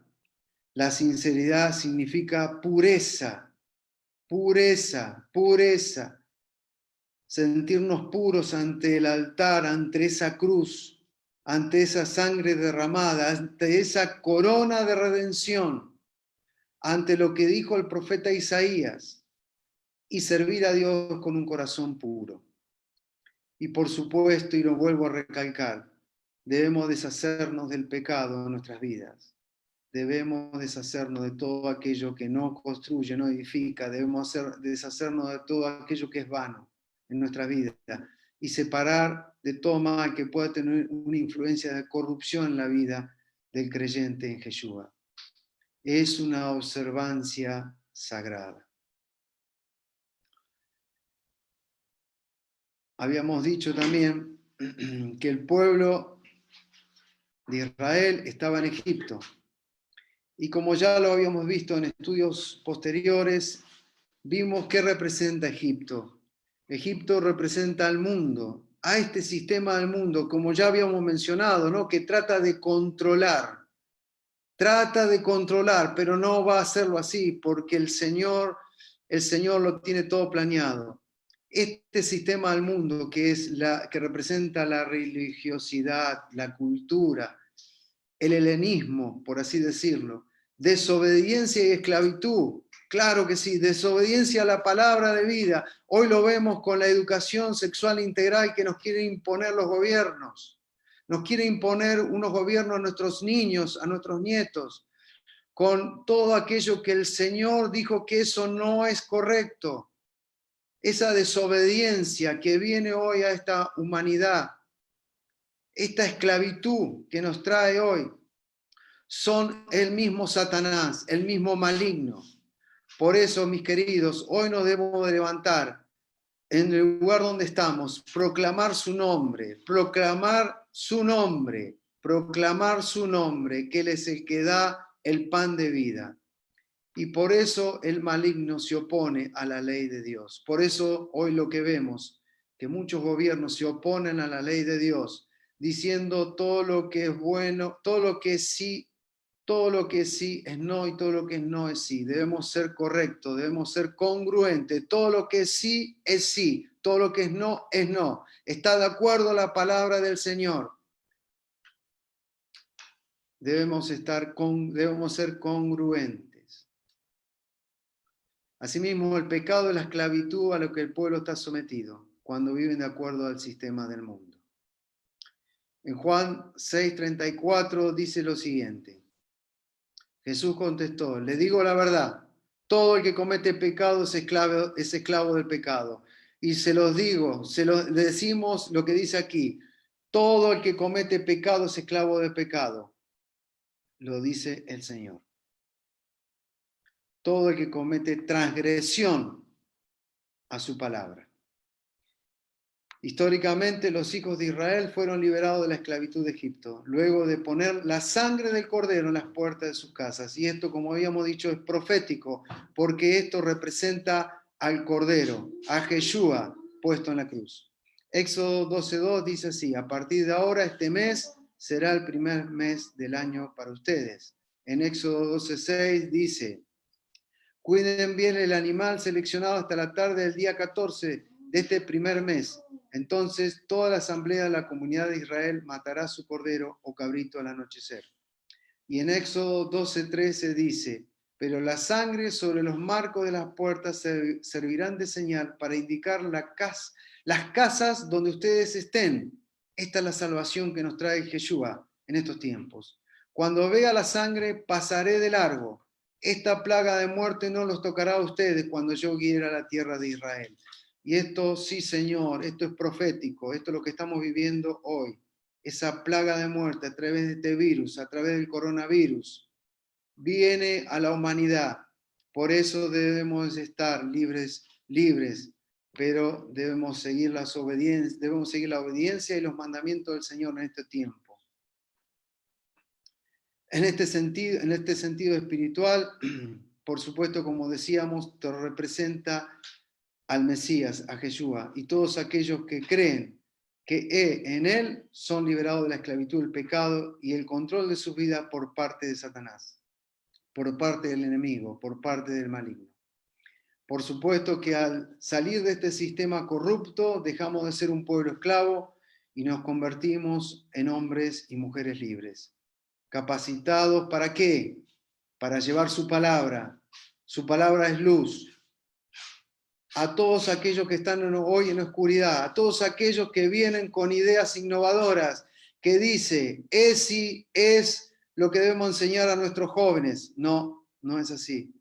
Speaker 1: La sinceridad significa pureza, pureza, pureza. Sentirnos puros ante el altar, ante esa cruz, ante esa sangre derramada, ante esa corona de redención, ante lo que dijo el profeta Isaías, y servir a Dios con un corazón puro. Y por supuesto, y lo vuelvo a recalcar, debemos deshacernos del pecado en nuestras vidas. Debemos deshacernos de todo aquello que no construye, no edifica. Debemos deshacernos de todo aquello que es vano en nuestra vida y separar de todo mal que pueda tener una influencia de corrupción en la vida del creyente en Yeshua. Es una observancia sagrada. Habíamos dicho también que el pueblo de Israel estaba en Egipto. Y como ya lo habíamos visto en estudios posteriores, vimos qué representa Egipto. Egipto representa al mundo, a este sistema del mundo, como ya habíamos mencionado, ¿no? Que trata de controlar, pero no va a hacerlo así, porque el Señor lo tiene todo planeado. Este sistema del mundo que representa la religiosidad, la cultura, el helenismo, por así decirlo, desobediencia y esclavitud, claro que sí, desobediencia a la palabra de vida. Hoy lo vemos con la educación sexual integral que nos quieren imponer los gobiernos. Nos quieren imponer unos gobiernos a nuestros niños, a nuestros nietos. con todo aquello que el Señor dijo que eso no es correcto. Esa desobediencia que viene hoy a esta humanidad, esta esclavitud que nos trae hoy, son el mismo Satanás, el mismo maligno. Por eso, mis queridos, hoy nos debemos de levantar en el lugar donde estamos, proclamar su nombre, proclamar su nombre, proclamar su nombre, que Él es el que da el pan de vida. Y por eso el maligno se opone a la ley de Dios. Por eso hoy lo que vemos, que muchos gobiernos se oponen a la ley de Dios, diciendo todo lo que es bueno, todo lo que es sí es no y todo lo que es no es sí. Debemos ser correctos, debemos ser congruentes. Todo lo que es sí, todo lo que es no es no. Está de acuerdo a la palabra del Señor. Debemos ser congruentes. Asimismo, el pecado es la esclavitud a lo que el pueblo está sometido cuando viven de acuerdo al sistema del mundo. En Juan 6:34 dice lo siguiente. Jesús contestó, le digo la verdad, todo el que comete pecado es esclavo del pecado. Y se los digo, le decimos lo que dice aquí, todo el que comete pecado es esclavo del pecado. Lo dice el Señor. Todo el que comete transgresión a su palabra. Históricamente los hijos de Israel fueron liberados de la esclavitud de Egipto, luego de poner la sangre del cordero en las puertas de sus casas. Y esto, como habíamos dicho, es profético, porque esto representa al cordero, a Yeshua puesto en la cruz. Éxodo 12:2 dice así, a partir de ahora este mes será el primer mes del año para ustedes. En Éxodo 12:6 dice, cuiden bien el animal seleccionado hasta la tarde del día 14 de este primer mes. Entonces toda la asamblea de la comunidad de Israel matará su cordero o cabrito al anochecer. Y en Éxodo 12:13 dice, pero la sangre sobre los marcos de las puertas servirán de señal para indicar las casas donde ustedes estén. Esta es la salvación que nos trae Yeshua en estos tiempos. Cuando vea la sangre, pasaré de largo. Esta plaga de muerte no los tocará a ustedes cuando yo guíe a la tierra de Israel. Y esto, sí, Señor, esto es profético, esto es lo que estamos viviendo hoy. Esa plaga de muerte a través de este virus, a través del coronavirus, viene a la humanidad. Por eso debemos estar libres, pero debemos seguir la obediencia y los mandamientos del Señor en este tiempo. En este sentido espiritual, por supuesto, como decíamos, te representa al Mesías, a Yeshua, y todos aquellos que creen que en Él son liberados de la esclavitud del pecado y el control de su vida por parte de Satanás, por parte del enemigo, por parte del maligno. Por supuesto que al salir de este sistema corrupto, dejamos de ser un pueblo esclavo y nos convertimos en hombres y mujeres libres. ¿Capacitados para qué? Para llevar su palabra. Su palabra es luz. A todos aquellos que están hoy en la oscuridad, a todos aquellos que vienen con ideas innovadoras, que dice, es lo que debemos enseñar a nuestros jóvenes. No, no es así.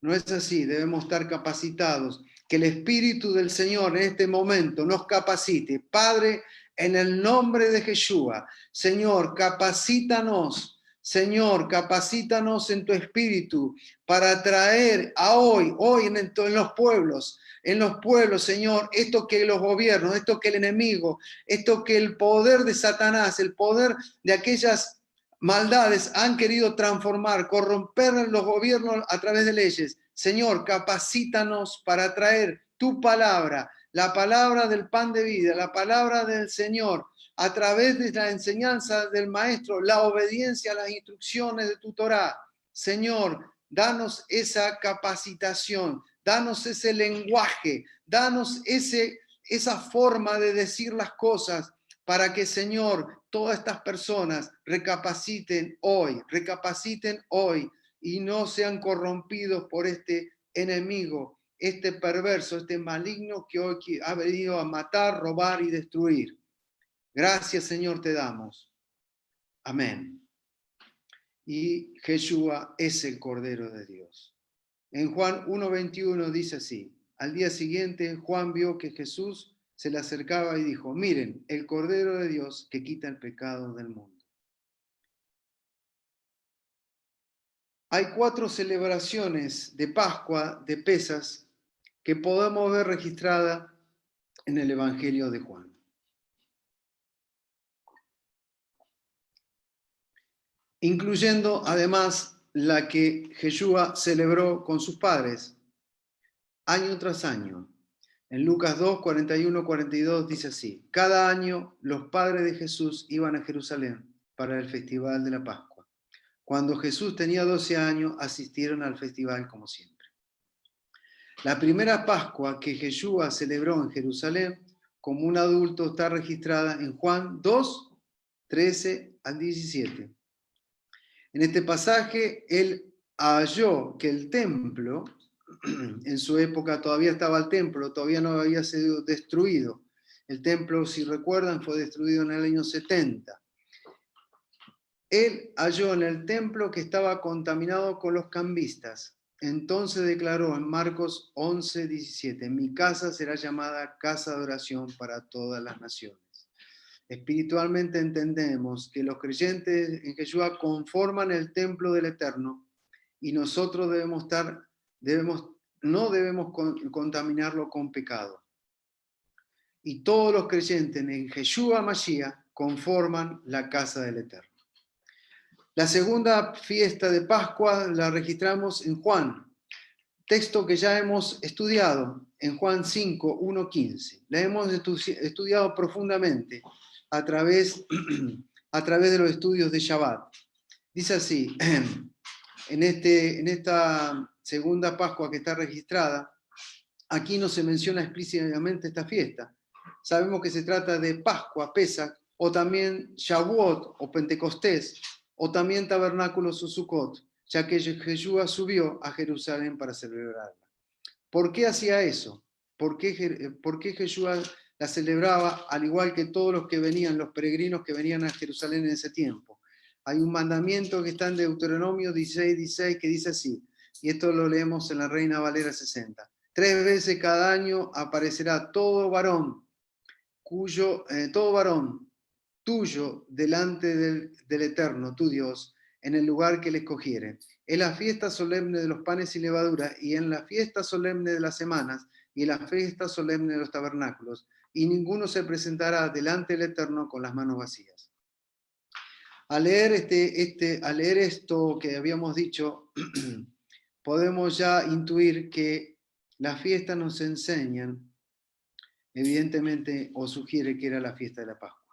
Speaker 1: No es así, debemos estar capacitados. Que el Espíritu del Señor en este momento nos capacite. Padre, en el nombre de Yeshua, Señor, capacítanos. Señor, capacítanos en tu Espíritu para traer a hoy en los pueblos, Señor, esto que los gobiernos, esto que el enemigo, esto que el poder de Satanás, el poder de aquellas maldades han querido transformar, corromper los gobiernos a través de leyes. Señor, capacítanos para traer tu palabra, la palabra del pan de vida, la palabra del Señor, a través de la enseñanza del Maestro, la obediencia a las instrucciones de tu Torá. Señor, danos esa capacitación, danos ese lenguaje, danos esa forma de decir las cosas para que, Señor, todas estas personas recapaciten hoy y no sean corrompidos por este enemigo, este perverso, este maligno que hoy ha venido a matar, robar y destruir. Gracias, Señor, te damos. Amén. y Yeshua es el Cordero de Dios. En Juan 1:21 dice así: al día siguiente Juan vio que Jesús se le acercaba y dijo: miren, el Cordero de Dios que quita el pecado del mundo. Hay 4 celebraciones de Pascua, de Pesas, que podemos ver registradas en el Evangelio de Juan. Incluyendo además la que Yeshua celebró con sus padres año tras año. En Lucas 2, 41, 42 dice así: cada año los padres de Jesús iban a Jerusalén para el festival de la Pascua. Cuando Jesús tenía 12 años, asistieron al festival como siempre. La primera Pascua que Yeshua celebró en Jerusalén como un adulto está registrada en Juan 2, 13 al 17. En este pasaje, él halló que el templo, en su época todavía estaba el templo, todavía no había sido destruido. El templo, si recuerdan, fue destruido en el año 70. Él halló en el templo que estaba contaminado con los cambistas. Entonces declaró en Marcos 11, 17: mi casa será llamada casa de oración para todas las naciones. Espiritualmente entendemos que los creyentes en Yeshua conforman el templo del Eterno y nosotros no debemos contaminarlo con pecado. Y todos los creyentes en Yeshua Mashiach conforman la casa del Eterno. La segunda fiesta de Pascua la registramos en Juan, texto que ya hemos estudiado en Juan 5, 1, 15. La hemos estudiado profundamente a través de los estudios de Shabbat. Dice así: en esta segunda Pascua que está registrada, aquí no se menciona explícitamente esta fiesta. Sabemos que se trata de Pascua, Pesach, o también Shavuot o Pentecostés, o también Tabernáculos o Sukkot, ya que Yeshua subió a Jerusalén para celebrarla. ¿Por qué hacía eso? ¿Por qué Yeshua la celebraba al igual que todos los peregrinos que venían a Jerusalén en ese tiempo? Hay un mandamiento que está en Deuteronomio 16, 16 que dice así, y esto lo leemos en la Reina Valera 60. 3 veces cada año aparecerá todo varón tuyo delante del Eterno, tu Dios, en el lugar que le escogiere. En la fiesta solemne de los panes y levadura, y en la fiesta solemne de las semanas, y en la fiesta solemne de los tabernáculos, y ninguno se presentará delante del Eterno con las manos vacías. Al leer esto que habíamos dicho, podemos ya intuir que las fiestas nos enseñan, evidentemente, o sugiere que era la fiesta de la Pascua.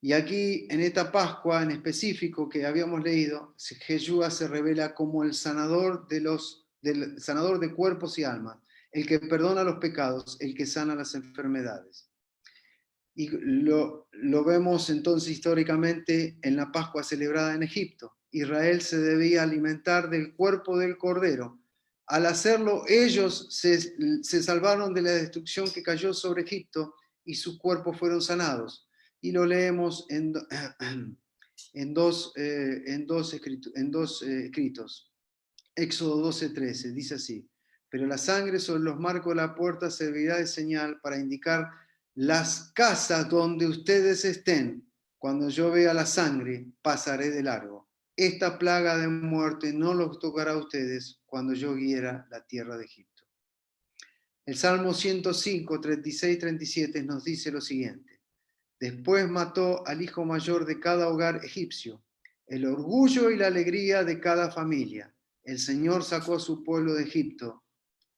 Speaker 1: Y aquí, en esta Pascua en específico que habíamos leído, Yeshua se revela como el sanador de cuerpos y almas, el que perdona los pecados, el que sana las enfermedades. Y lo vemos entonces históricamente en la Pascua celebrada en Egipto. Israel se debía alimentar del cuerpo del Cordero. Al hacerlo, ellos se salvaron de la destrucción que cayó sobre Egipto y sus cuerpos fueron sanados. Y lo leemos en dos escritos. Éxodo 12:13 dice así: pero la sangre sobre los marcos de la puerta servirá de señal para indicar las casas donde ustedes estén. Cuando yo vea la sangre, pasaré de largo. Esta plaga de muerte no los tocará a ustedes cuando yo guiara la tierra de Egipto. El Salmo 105, 36, 37 nos dice lo siguiente: después mató al hijo mayor de cada hogar egipcio, el orgullo y la alegría de cada familia. El Señor sacó a su pueblo de Egipto,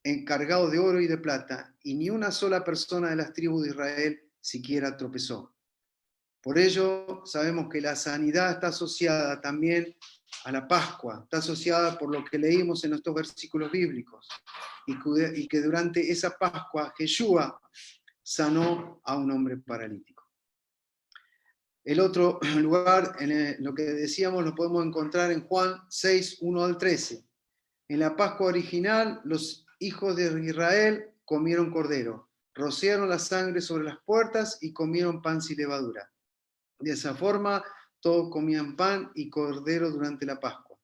Speaker 1: encargado de oro y de plata, y ni una sola persona de las tribus de Israel siquiera tropezó. Por ello, sabemos que la sanidad está asociada también a la Pascua, está asociada por lo que leímos en estos versículos bíblicos, y que durante esa Pascua Yeshua sanó a un hombre paralítico. El otro lugar, lo que decíamos, lo podemos encontrar en Juan 6, 1 al 13. En la Pascua original, los hijos de Israel comieron cordero, rociaron la sangre sobre las puertas y comieron pan sin levadura. De esa forma, todos comían pan y cordero durante la Pascua.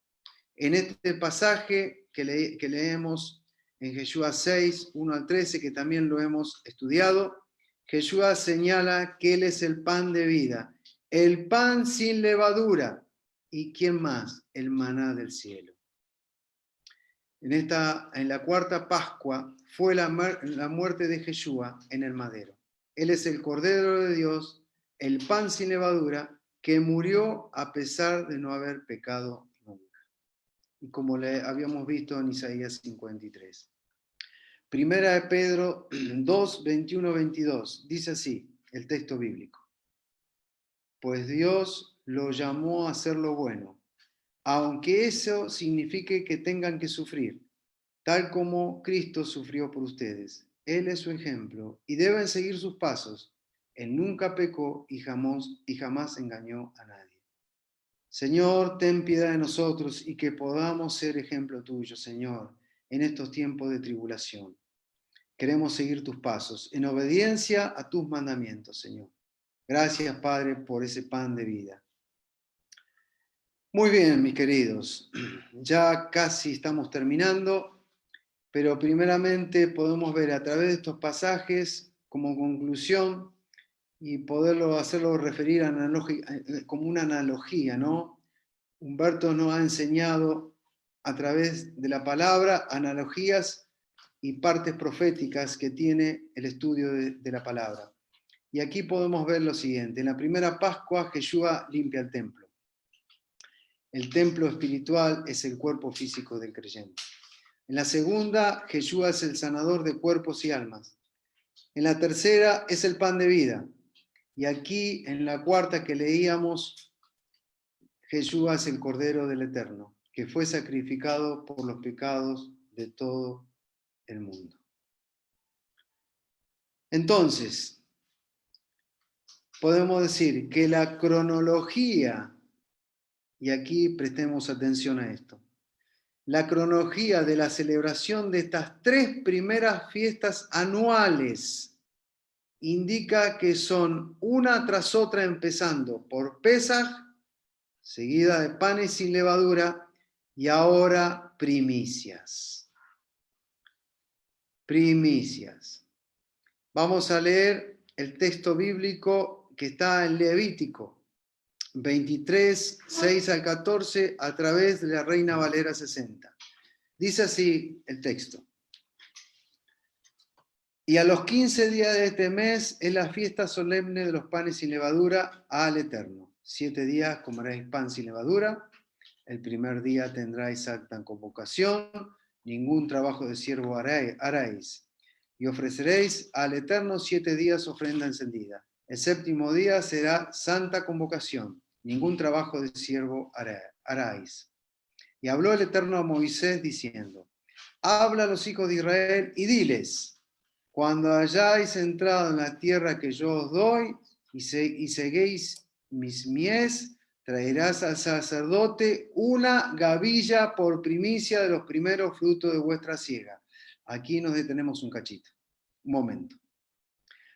Speaker 1: En este pasaje que leemos en Yeshua 6, 1 al 13, que también lo hemos estudiado, Yeshua señala que Él es el pan de vida, el pan sin levadura. ¿Y quién más? El maná del cielo. En la cuarta Pascua fue la muerte de Yeshua en el madero. Él es el Cordero de Dios, el pan sin levadura, que murió a pesar de no haber pecado nunca. Y como le habíamos visto en Isaías 53. Primera de Pedro 2, 21, 22. Dice así el texto bíblico. Pues Dios lo llamó a hacer lo bueno, aunque eso signifique que tengan que sufrir, tal como Cristo sufrió por ustedes. Él es su ejemplo y deben seguir sus pasos. Él nunca pecó y jamás engañó a nadie. Señor, ten piedad de nosotros y que podamos ser ejemplo tuyo, Señor, en estos tiempos de tribulación. Queremos seguir tus pasos en obediencia a tus mandamientos, Señor. Gracias, Padre, por ese pan de vida. Muy bien, mis queridos. Ya casi estamos terminando, pero primeramente podemos ver a través de estos pasajes como conclusión y hacerlo referir como una analogía, ¿no? Humberto nos ha enseñado a través de la palabra analogías y partes proféticas que tiene el estudio de la palabra. Y aquí podemos ver lo siguiente. En la primera Pascua, Yeshua limpia el templo. El templo espiritual es el cuerpo físico del creyente. En la segunda, Yeshua es el sanador de cuerpos y almas. En la tercera, es el pan de vida. Y aquí, en la cuarta que leíamos, Yeshua es el Cordero del Eterno, que fue sacrificado por los pecados de todo el mundo. Entonces, podemos decir que la cronología, y aquí prestemos atención a esto, la cronología de la celebración de estas tres primeras fiestas anuales indica que son una tras otra, empezando por Pesaj, seguida de panes sin levadura, y ahora primicias. Primicias. Vamos a leer el texto bíblico que está en Levítico 23, 6 al 14, a través de la Reina Valera 60. Dice así el texto. Y a los 15 días de este mes es la fiesta solemne de los panes sin levadura al Eterno. 7 días comeréis pan sin levadura. El primer día tendráis acta en convocación. Ningún trabajo de siervo haréis. Y ofreceréis al Eterno 7 días ofrenda encendida. El séptimo día será santa convocación. Ningún trabajo de siervo haráis. Y habló el Eterno a Moisés diciendo, habla a los hijos de Israel y diles, cuando hayáis entrado en la tierra que yo os doy y seguéis mis mies, traerás al sacerdote una gavilla por primicia de los primeros frutos de vuestra siega. Aquí nos detenemos un cachito, un momento.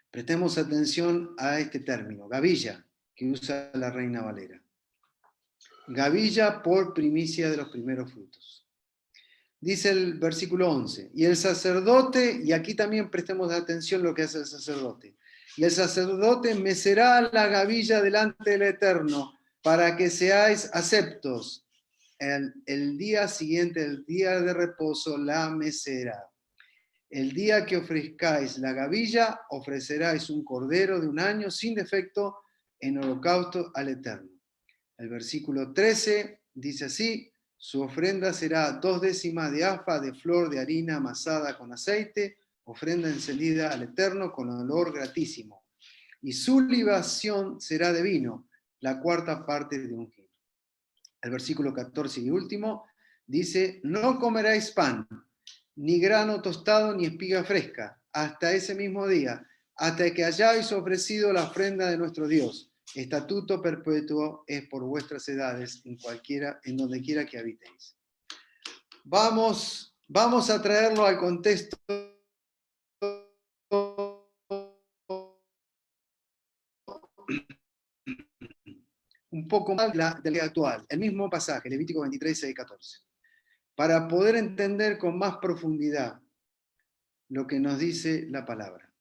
Speaker 1: Prestemos atención a este término, gavilla, que usa la Reina Valera. Gavilla por primicia de los primeros frutos. Dice el versículo 11, y el sacerdote, y aquí también prestemos atención lo que hace el sacerdote, y el sacerdote mecerá la gavilla delante del Eterno para que seáis aceptos. El día siguiente, el día de reposo, la mecerá. El día que ofrezcáis la gavilla, ofreceráis un cordero de un año sin defecto en holocausto al Eterno. El versículo 13 dice así, su ofrenda será 2 décimas de afa de flor de harina amasada con aceite, ofrenda encendida al Eterno con olor gratísimo. Y su libación será de vino, la cuarta parte de un hin. El versículo 14 y último dice, no comeréis pan, ni grano tostado, ni espiga fresca, hasta ese mismo día, hasta que hayáis ofrecido la ofrenda de nuestro Dios. Estatuto perpetuo es por vuestras edades, en donde quiera que habitéis. Vamos a traerlo al contexto un poco más de la actual, el mismo pasaje, Levítico 23, 6, 14, para poder entender con más profundidad lo que nos dice la palabra.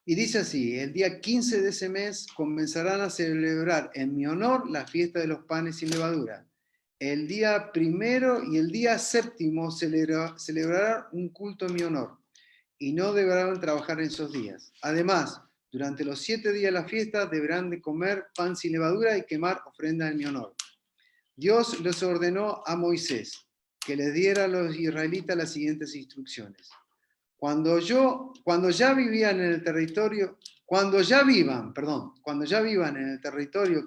Speaker 1: Y dice así: el día 15 de ese mes comenzarán a celebrar en mi honor la fiesta de los panes sin levadura. El día 1 y el día 7 celebrarán un culto en mi honor, y no deberán trabajar en esos días. Además, durante los 7 días de la fiesta deberán de comer pan sin levadura y quemar ofrenda en mi honor. Dios les ordenó a Moisés que les diera a los israelitas las siguientes instrucciones. Cuando ya vivan en el territorio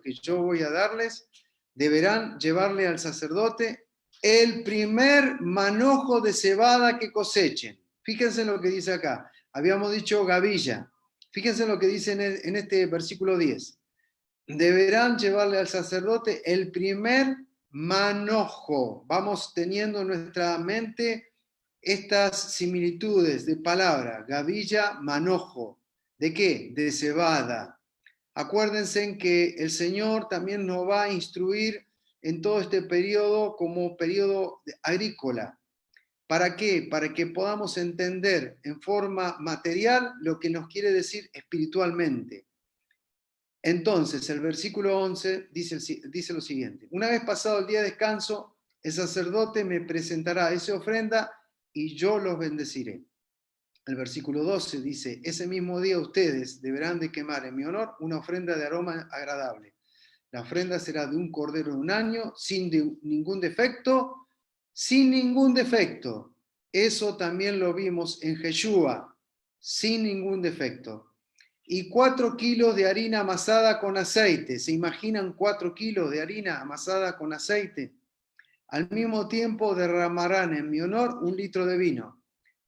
Speaker 1: que yo voy a darles, deberán llevarle al sacerdote el primer manojo de cebada que cosechen. Fíjense lo que dice acá. Habíamos dicho gavilla. Fíjense lo que dice en este versículo 10. Deberán llevarle al sacerdote el primer manojo. Vamos teniendo en nuestra mente estas similitudes de palabra, gavilla, manojo. ¿De qué? De cebada. Acuérdense que el Señor también nos va a instruir en todo este periodo como periodo agrícola. ¿Para qué? Para que podamos entender en forma material lo que nos quiere decir espiritualmente. Entonces, el versículo 11 dice lo siguiente: una vez pasado el día de descanso, el sacerdote me presentará esa ofrenda y yo los bendeciré. El versículo 12 dice: ese mismo día ustedes deberán de quemar en mi honor una ofrenda de aroma agradable. La ofrenda será de un cordero de un año, sin ningún defecto, sin ningún defecto. Eso también lo vimos en Jeshua, sin ningún defecto. Y 4 kilos de harina amasada con aceite. ¿Se imaginan 4 kilos de harina amasada con aceite? Al mismo tiempo derramarán en mi honor 1 litro de vino.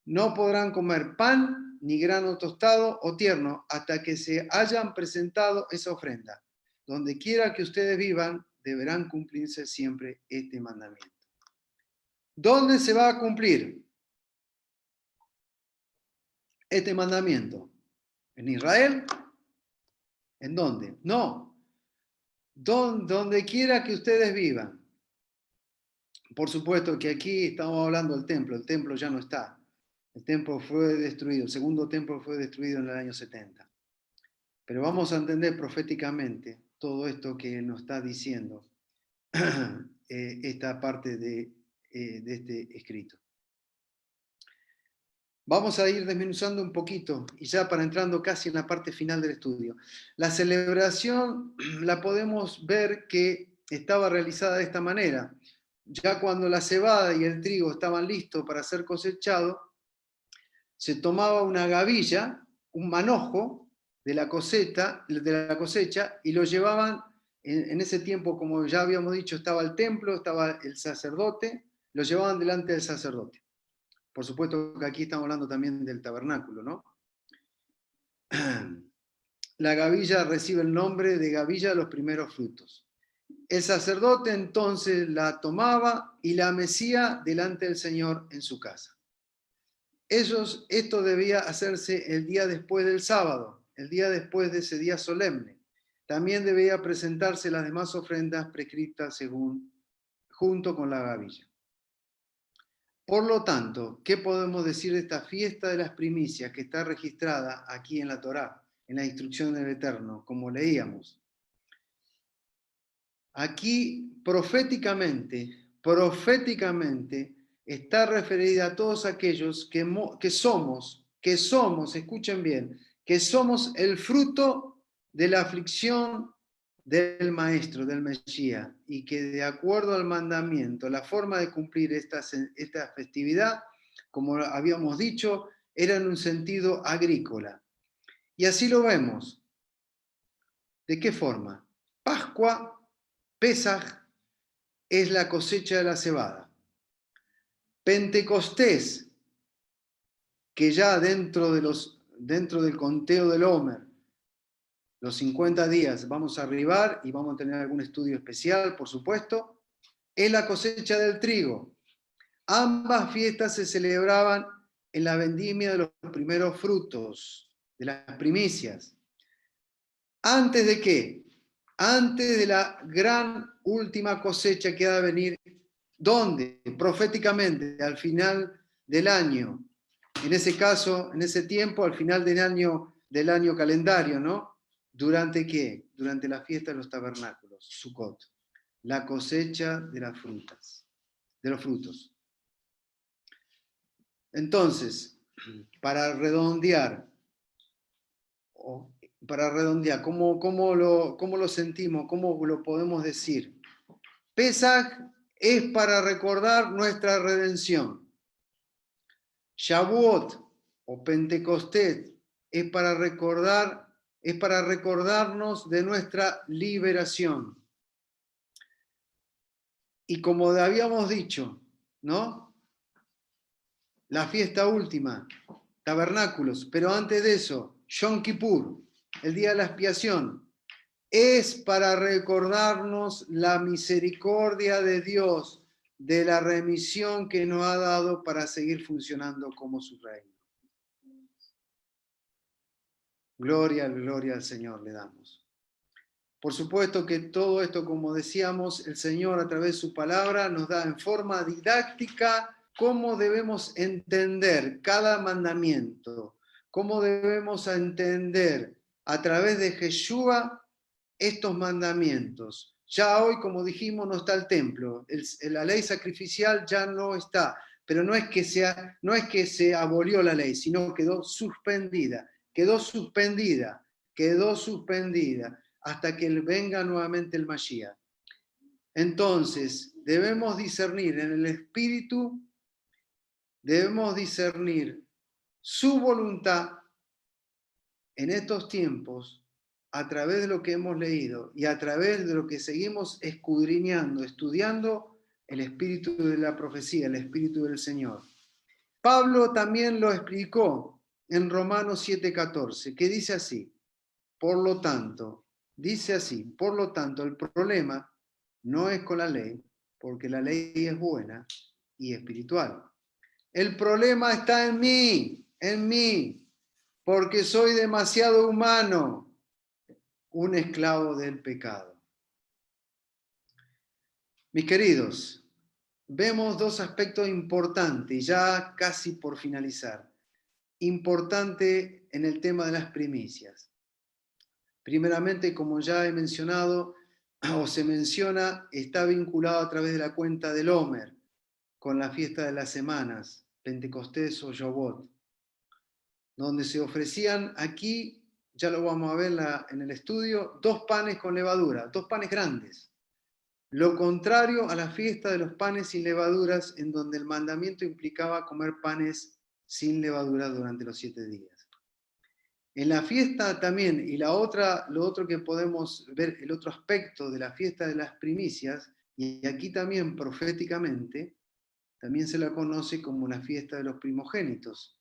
Speaker 1: No podrán comer pan ni grano tostado o tierno hasta que se hayan presentado esa ofrenda. Donde quiera que ustedes vivan, deberán cumplirse siempre este mandamiento. ¿Dónde se va a cumplir este mandamiento? ¿En Israel? ¿En dónde? No. Donde quiera que ustedes vivan. Por supuesto que aquí estamos hablando del templo. El templo ya no está. El templo fue destruido. El segundo templo fue destruido en el año 70. Pero vamos a entender proféticamente todo esto que nos está diciendo esta parte de este escrito. Vamos a ir desmenuzando un poquito y ya para entrando casi en la parte final del estudio. La celebración la podemos ver que estaba realizada de esta manera. Ya cuando la cebada y el trigo estaban listos para ser cosechados, se tomaba una gavilla, un manojo de la cosecha y lo llevaban, en ese tiempo, como ya habíamos dicho, estaba el templo, estaba el sacerdote, lo llevaban delante del sacerdote. Por supuesto que aquí estamos hablando también del tabernáculo, ¿no? La gavilla recibe el nombre de gavilla de los primeros frutos. El sacerdote entonces la tomaba y la mecía delante del Señor en su casa. Esto debía hacerse el día después del sábado, el día después de ese día solemne. También debía presentarse las demás ofrendas prescritas junto con la gavilla. Por lo tanto, ¿qué podemos decir de esta fiesta de las primicias que está registrada aquí en la Torá, en la instrucción del Eterno, como leíamos? Aquí proféticamente está referida a todos aquellos que somos, escuchen bien, que somos el fruto de la aflicción del Maestro, del Mesías, y que de acuerdo al mandamiento, la forma de cumplir esta festividad, como habíamos dicho, era en un sentido agrícola. Y así lo vemos. ¿De qué forma? Pascua, Pesaj, es la cosecha de la cebada. Pentecostés, que ya dentro del conteo del Homer, los 50 días vamos a arribar y vamos a tener algún estudio especial, por supuesto, es la cosecha del trigo. Ambas fiestas se celebraban en la vendimia de los primeros frutos, de las primicias. ¿Antes de qué? antes de la gran última cosecha que ha de venir. ¿Dónde? Proféticamente, al final del año. En ese caso, en ese tiempo, al final del año calendario, ¿no? ¿Durante qué? Durante la fiesta de los tabernáculos, Sukkot, la cosecha de las frutas, de los frutos. Entonces, para redondear, ¿cómo lo sentimos? ¿Cómo lo podemos decir? Pesaj es para recordar nuestra redención. Shavuot o Pentecostés es para recordarnos de nuestra liberación. Y como habíamos dicho, ¿no? La fiesta última, tabernáculos, pero antes de eso, Yom Kippur, el día de la expiación, es para recordarnos la misericordia de Dios, de la remisión que nos ha dado para seguir funcionando como su reino. Gloria al Señor le damos. Por supuesto que todo esto, como decíamos, el Señor a través de su palabra nos da en forma didáctica cómo debemos entender cada mandamiento, cómo debemos entender a través de Yeshua estos mandamientos. Ya hoy, como dijimos, no está el templo, la ley sacrificial ya no está, pero no es que se abolió la ley, sino quedó suspendida hasta que venga nuevamente el Mashiach. Entonces, debemos discernir en el Espíritu, debemos discernir su voluntad en estos tiempos a través de lo que hemos leído y a través de lo que seguimos escudriñando, estudiando el espíritu de la profecía, el espíritu del Señor. Pablo también lo explicó en Romanos 7:14, que dice así, por lo tanto, el problema no es con la ley, porque la ley es buena y espiritual. El problema está en mí, porque soy demasiado humano, un esclavo del pecado. Mis queridos, vemos dos aspectos importantes, ya casi por finalizar. Importante en el tema de las primicias. Primeramente, como ya he mencionado, o se menciona, está vinculado a través de la cuenta del Homer, con la fiesta de las semanas, Pentecostés o Shavuot, donde se ofrecían aquí, ya lo vamos a ver en el estudio, 2 panes con levadura, 2 panes grandes. Lo contrario a la fiesta de los panes sin levaduras, en donde el mandamiento implicaba comer panes sin levadura durante los 7 días. En la fiesta también, y lo otro que podemos ver, el otro aspecto de la fiesta de las primicias, y aquí también proféticamente, también se la conoce como la fiesta de los primogénitos.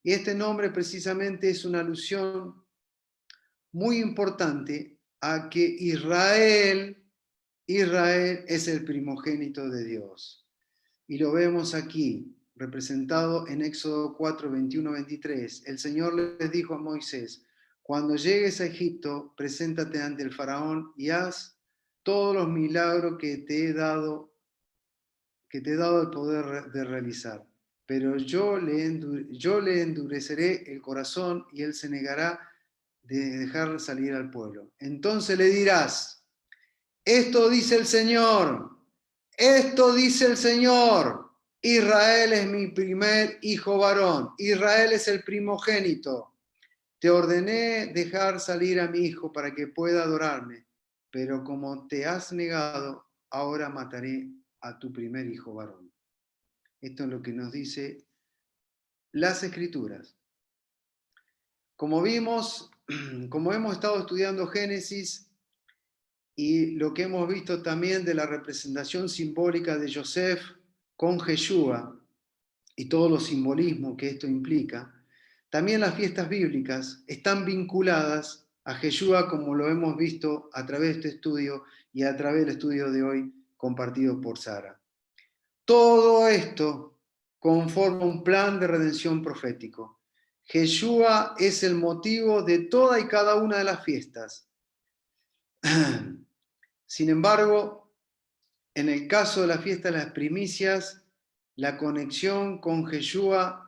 Speaker 1: Y este nombre precisamente es una alusión muy importante a que Israel es el primogénito de Dios. Y lo vemos aquí, representado en Éxodo 4, 21, 23. El Señor les dijo a Moisés, cuando llegues a Egipto, preséntate ante el faraón y haz todos los milagros que te he dado el poder de realizar. Pero yo le endureceré el corazón y él se negará de dejar salir al pueblo. Entonces le dirás, esto dice el Señor, Israel es mi primer hijo varón, Israel es el primogénito. Te ordené dejar salir a mi hijo para que pueda adorarme, pero como te has negado, ahora mataré a tu primer hijo varón. Esto es lo que nos dice las Escrituras. Como vimos, como hemos estado estudiando Génesis y lo que hemos visto también de la representación simbólica de Yosef con Yeshua y todo lo simbolismo que esto implica, también las fiestas bíblicas están vinculadas a Yeshua, como lo hemos visto a través de este estudio y a través del estudio de hoy compartido por Sara. Todo esto conforma un plan de redención profético. Yeshua es el motivo de toda y cada una de las fiestas. Sin embargo, en el caso de la fiesta de las primicias, la conexión con Yeshua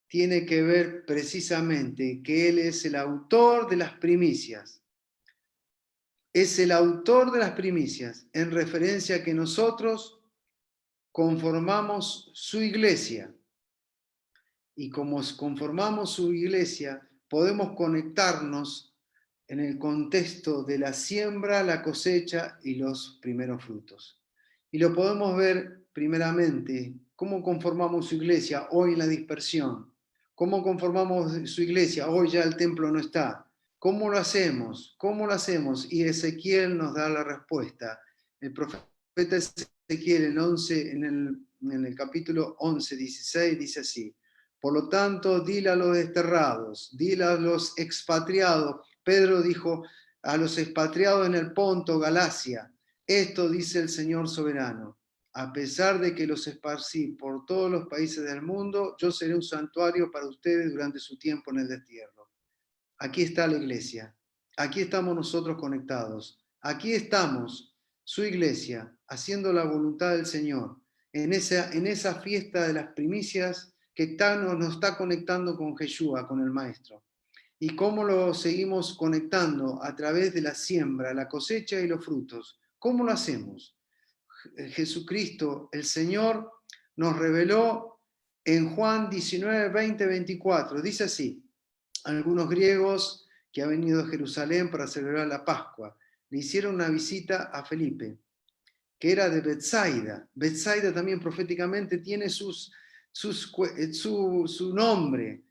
Speaker 1: tiene que ver precisamente que Él es el autor de las primicias. Es el autor de las primicias, en referencia a que nosotros conformamos su iglesia. Y como conformamos su iglesia, podemos conectarnos en el contexto de la siembra, la cosecha y los primeros frutos. Y lo podemos ver primeramente, cómo conformamos su iglesia hoy en la dispersión, cómo conformamos su iglesia, hoy ya el templo no está. ¿Cómo lo hacemos? ¿Cómo lo hacemos? Y Ezequiel nos da la respuesta. El profeta Ezequiel en el capítulo 11, 16 dice así: por lo tanto, dile a los desterrados, dile a los expatriados. Pedro dijo a los expatriados en el Ponto, Galacia: esto dice el Señor soberano: a pesar de que los esparcí por todos los países del mundo, yo seré un santuario para ustedes durante su tiempo en el destierro. Aquí está la iglesia, aquí estamos nosotros conectados, aquí estamos, su iglesia, haciendo la voluntad del Señor, en esa fiesta de las primicias que nos está conectando con Yeshua, con el Maestro. ¿Y cómo lo seguimos conectando? A través de la siembra, la cosecha y los frutos. ¿Cómo lo hacemos? Jesucristo, el Señor, nos reveló en Juan 19, 20, 24. Dice así: algunos griegos que han venido a Jerusalén para celebrar la Pascua le hicieron una visita a Felipe, que era de Betsaida. Betsaida también proféticamente tiene su nombre.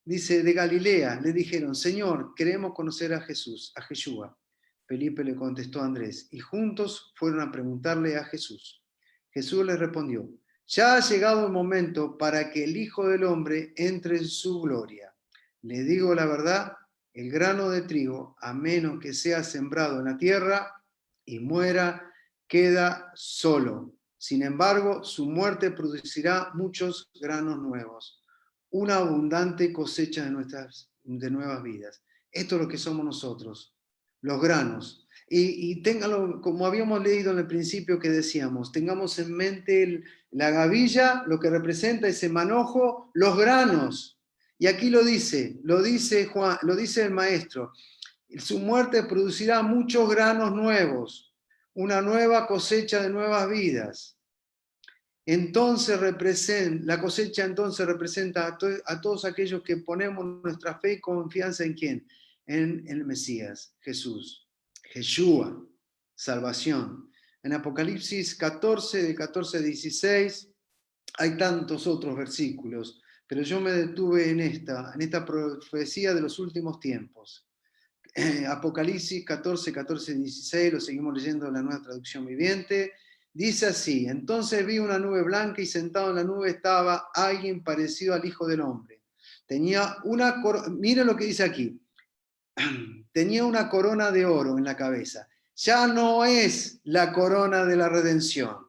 Speaker 1: Dice, de Galilea. Le dijeron: Señor, queremos conocer a Jesús, a Yeshua. Felipe le contestó a Andrés, y juntos fueron a preguntarle a Jesús. Jesús les respondió: ya ha llegado el momento para que el Hijo del Hombre entre en su gloria. Le digo la verdad, el grano de trigo, a menos que sea sembrado en la tierra y muera, queda solo. Sin embargo, su muerte producirá muchos granos nuevos, una abundante cosecha de nuevas vidas. Esto es lo que somos nosotros, los granos. Y ténganlo, como habíamos leído en el principio que decíamos, tengamos en mente la gavilla, lo que representa ese manojo, los granos. Y aquí lo dice Juan, lo dice el maestro: su muerte producirá muchos granos nuevos, una nueva cosecha de nuevas vidas. Entonces la cosecha entonces representa a todos aquellos que ponemos nuestra fe y confianza en ¿quién? En el Mesías, Jesús, Yeshua, salvación. En Apocalipsis 14, del 14 al 16, hay tantos otros versículos, pero yo me detuve en esta profecía de los últimos tiempos. Apocalipsis 14, 14, 16, lo seguimos leyendo en la Nueva Traducción Viviente. Dice así: entonces vi una nube blanca y sentado en la nube estaba alguien parecido al Hijo del Hombre. Tenía miren lo que dice aquí: tenía una corona de oro en la cabeza. Ya no es la corona de la redención,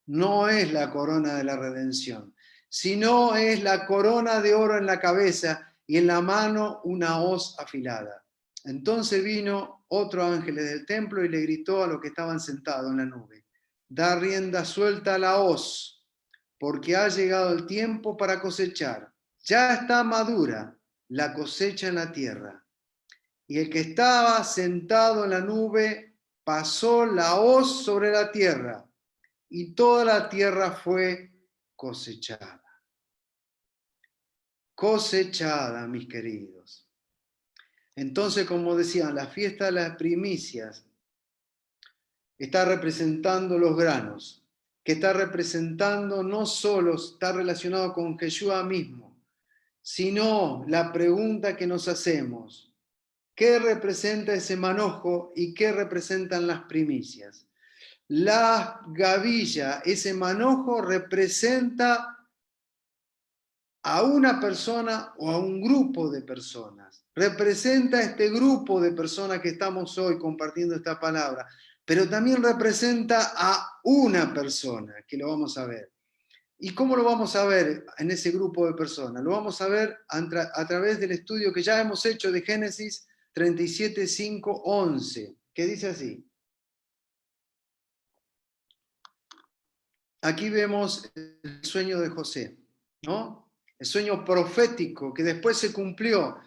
Speaker 1: no es la corona de la redención, sino es la corona de oro en la cabeza y en la mano una hoz afilada. Entonces vino otro ángel del templo y le gritó a los que estaban sentados en la nube: da rienda suelta a la hoz, porque ha llegado el tiempo para cosechar. Ya está madura la cosecha en la tierra. Y el que estaba sentado en la nube pasó la hoz sobre la tierra, y toda la tierra fue cosechada. Cosechada, mis queridos. Entonces, como decían, la fiesta de las primicias está representando los granos, que está representando no solo, está relacionado con Yeshua mismo, sino la pregunta que nos hacemos: ¿qué representa ese manojo y qué representan las primicias? La gavilla, ese manojo, representa a una persona o a un grupo de personas. Representa a este grupo de personas que estamos hoy compartiendo esta palabra, pero también representa a una persona, que lo vamos a ver. ¿Y cómo lo vamos a ver en ese grupo de personas? Lo vamos a ver a través del estudio que ya hemos hecho de Génesis 37, 5, 11, que dice así: aquí vemos el sueño de José, ¿no? El sueño profético que después se cumplió.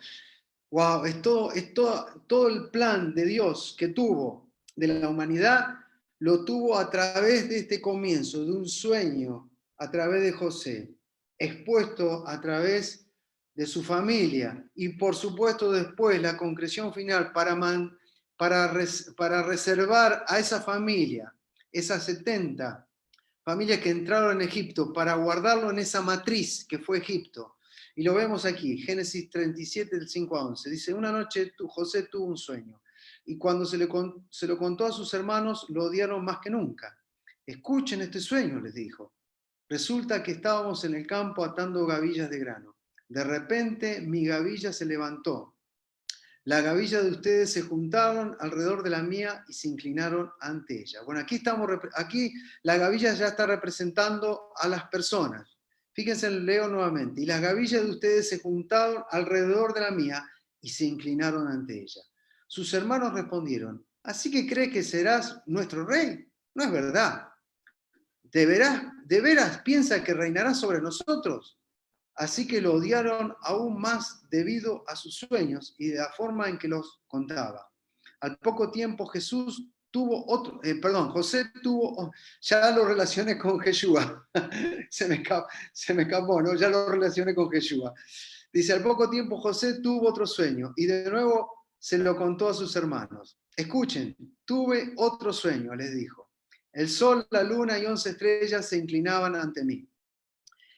Speaker 1: Wow, todo el plan de Dios que tuvo de la humanidad, lo tuvo a través de este comienzo, de un sueño, a través de José, expuesto a través de su familia y por supuesto después la concreción final para reservar a esa familia, esas 70 familias que entraron en Egipto, para guardarlo en esa matriz que fue Egipto. Y lo vemos aquí, Génesis 37, del 5 a 11. Dice, una noche José tuvo un sueño, y cuando se lo contó a sus hermanos, lo odiaron más que nunca. Escuchen este sueño, les dijo. Resulta que estábamos en el campo atando gavillas de grano. De repente mi gavilla se levantó. La gavilla de ustedes se juntaron alrededor de la mía y se inclinaron ante ella. Bueno, aquí la gavilla ya está representando a las personas. Fíjense, leo nuevamente. Y las gavillas de ustedes se juntaron alrededor de la mía y se inclinaron ante ella. Sus hermanos respondieron, ¿así que crees que serás nuestro rey? No es verdad. ¿De veras piensa que reinará sobre nosotros? Así que lo odiaron aún más debido a sus sueños y de la forma en que los contaba. Al poco tiempo José tuvo, ya lo relacioné con Jeshua, se me escapó, ¿no? Ya lo relacioné con Jeshua. Dice, al poco tiempo José tuvo otro sueño y de nuevo se lo contó a sus hermanos. Escuchen, tuve otro sueño, les dijo. El sol, la luna y 11 estrellas se inclinaban ante mí.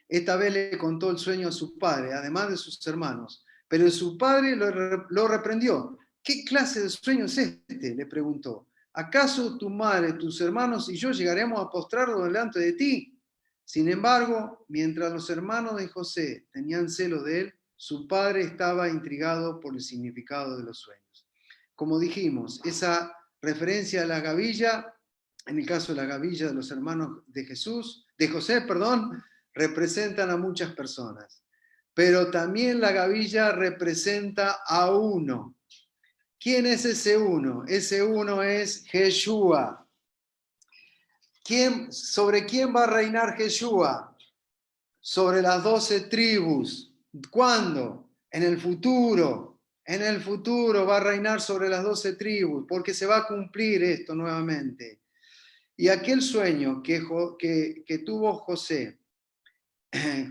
Speaker 1: Esta vez le contó el sueño a su padre, además de sus hermanos. Pero su padre lo reprendió. ¿Qué clase de sueño es este?, le preguntó. ¿Acaso tu madre, tus hermanos y yo llegaremos a postrarnos delante de ti? Sin embargo, mientras los hermanos de José tenían celo de él, su padre estaba intrigado por el significado de los sueños. Como dijimos, esa referencia a la gavilla, en el caso de la gavilla de los hermanos de José, representan a muchas personas, pero también la gavilla representa a uno. ¿Quién es ese uno? Ese uno es Jeshua. ¿Sobre quién va a reinar Jeshua? Sobre las 12 tribus. ¿Cuándo? En el futuro. En el futuro va a reinar sobre las 12 tribus, porque se va a cumplir esto nuevamente. Y aquel sueño que tuvo José,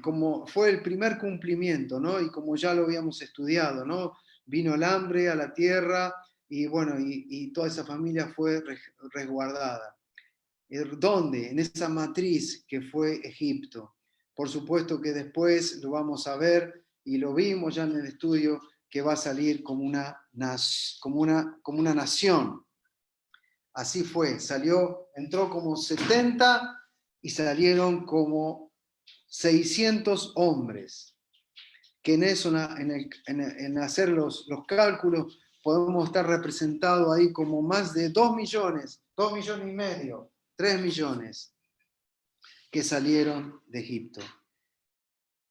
Speaker 1: como fue el primer cumplimiento, ¿no? Y como ya lo habíamos estudiado, ¿no? Vino el hambre a la tierra y bueno, y toda esa familia fue resguardada. ¿Dónde? En esa matriz que fue Egipto. Por supuesto que después lo vamos a ver y lo vimos ya en el estudio que va a salir como una nación. Así fue, entró como 70 y salieron como 600 hombres, que en eso, en hacer los cálculos, podemos estar representados ahí como más de 2 millones, 2 millones y medio, 3 millones, que salieron de Egipto.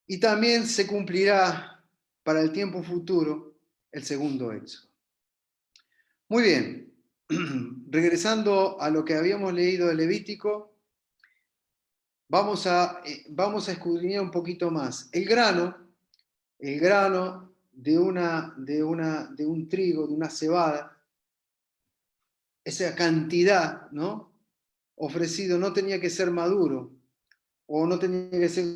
Speaker 1: Y también se cumplirá para el tiempo futuro el segundo éxodo. Muy bien, regresando a lo que habíamos leído de Levítico, vamos a escudriñar un poquito más. El grano de un trigo, de una cebada, esa cantidad, ¿no?, ofrecido no tenía que ser maduro o no tenía que ser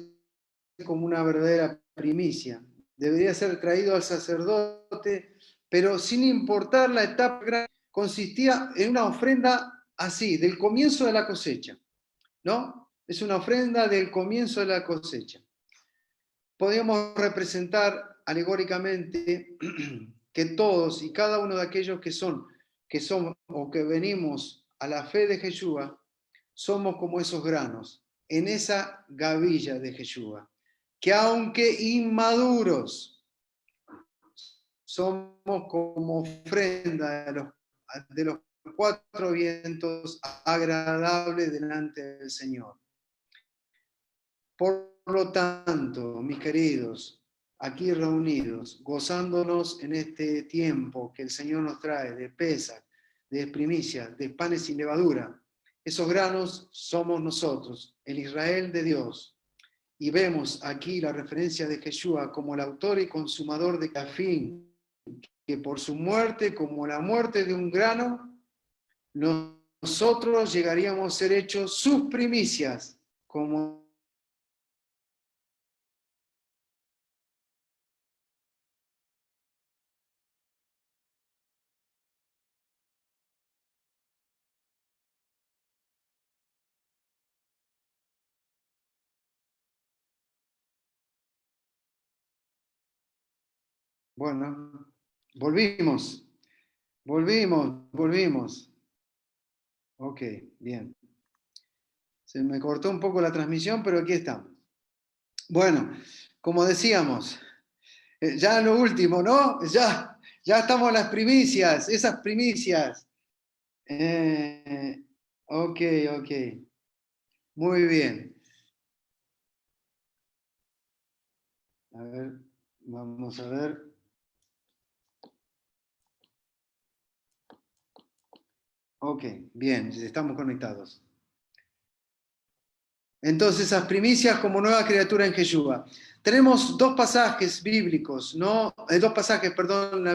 Speaker 1: como una verdadera primicia. Debería ser traído al sacerdote, pero sin importar la etapa, consistía en una ofrenda así, del comienzo de la cosecha, ¿no? Es una ofrenda del comienzo de la cosecha. Podríamos representar alegóricamente que todos y cada uno de aquellos que son o que venimos a la fe de Jeshua, somos como esos granos en esa gavilla de Jeshua, que aunque inmaduros, somos como ofrenda de los 4 vientos agradables delante del Señor. Por lo tanto, mis queridos, aquí reunidos, gozándonos en este tiempo que el Señor nos trae de Pesaj, de primicia, de panes sin levadura, Esos granos somos nosotros, el Israel de Dios. Y vemos aquí la referencia de Yeshua como el autor y consumador de cada fin, que por su muerte, como la muerte de un grano, nosotros llegaríamos a ser hechos sus primicias, como bueno, volvimos. Ok, bien. Se me cortó un poco la transmisión, pero aquí estamos. Bueno, como decíamos, ya lo último, ¿no? Ya estamos en las primicias, esas primicias. Eh, ok, ok. Muy bien. A ver, vamos a ver. Ok, bien, estamos conectados. Entonces, esas primicias como nueva criatura en Yeshua. Tenemos dos pasajes bíblicos, ¿no? Dos pasajes, perdón,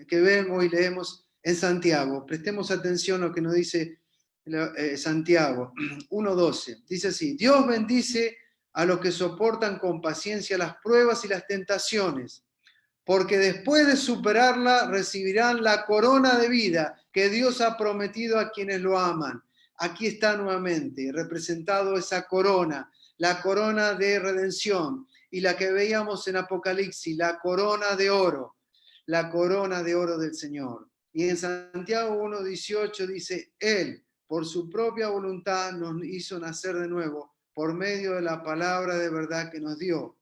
Speaker 1: que vemos y leemos en Santiago. Prestemos atención a lo que nos dice Santiago 1:12. Dice así: Dios bendice a los que soportan con paciencia las pruebas y las tentaciones, porque después de superarla recibirán la corona de vida que Dios ha prometido a quienes lo aman. Aquí está nuevamente representado esa corona, la corona de redención, y la que veíamos en Apocalipsis, la corona de oro del Señor. Y en Santiago 1:18 dice: Él, por su propia voluntad, nos hizo nacer de nuevo por medio de la palabra de verdad que nos dio,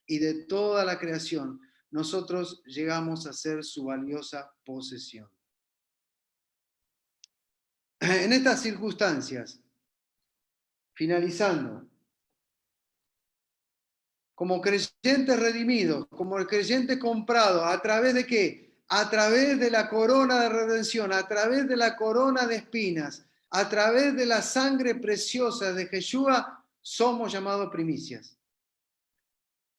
Speaker 1: y de toda la creación nosotros llegamos a ser su valiosa posesión. En estas circunstancias, finalizando, como creyentes redimidos, como creyentes comprados, ¿a través de qué? A través de la corona de redención, a través de la corona de espinas, a través de la sangre preciosa de Yeshua, somos llamados primicias.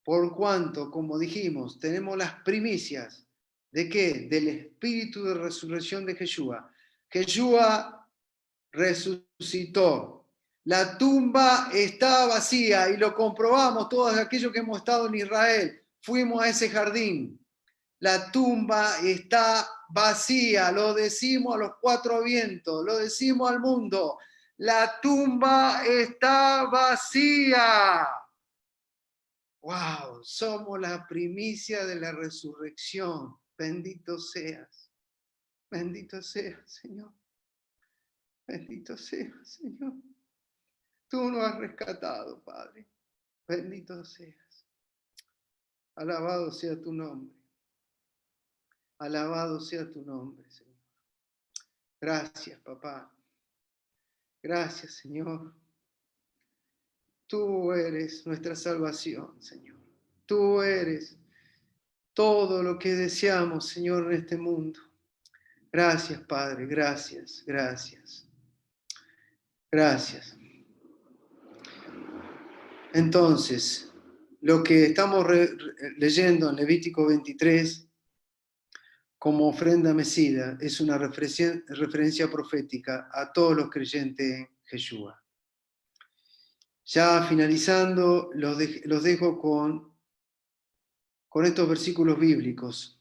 Speaker 1: Por cuanto, como dijimos, tenemos las primicias ¿de qué? Del espíritu de resurrección de Yeshua. Yeshua resucitó. La tumba está vacía y lo comprobamos todos aquellos que hemos estado en Israel. Fuimos a ese jardín. La tumba está vacía, lo decimos a los cuatro vientos, lo decimos al mundo. La tumba está vacía. ¡Wow! Somos la primicia de la resurrección. Bendito seas. Bendito seas, Señor. Bendito seas, Señor. Tú nos has rescatado, Padre. Bendito seas. Alabado sea tu nombre. Alabado sea tu nombre, Señor. Gracias, papá. Gracias, Señor. Tú eres nuestra salvación, Señor. Tú eres todo lo que deseamos, Señor, en este mundo. Gracias, Padre. Gracias, gracias. Gracias. Entonces, lo que estamos leyendo en Levítico 23 como ofrenda mecida es una referencia profética a todos los creyentes en Yeshua. Ya finalizando, los dejo con estos versículos bíblicos.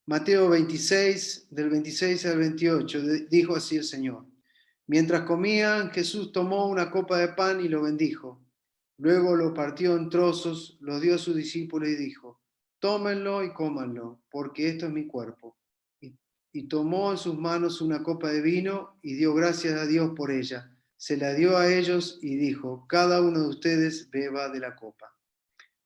Speaker 1: Mateo 26, del 26 al 28, dijo así el Señor: Mientras comían, Jesús tomó una copa de pan y lo bendijo. Luego lo partió en trozos, lo dio a sus discípulos y dijo: Tómenlo y cómanlo, porque esto es mi cuerpo. Y tomó en sus manos una copa de vino y dio gracias a Dios por ella. Se la dio a ellos y dijo: Cada uno de ustedes beba de la copa.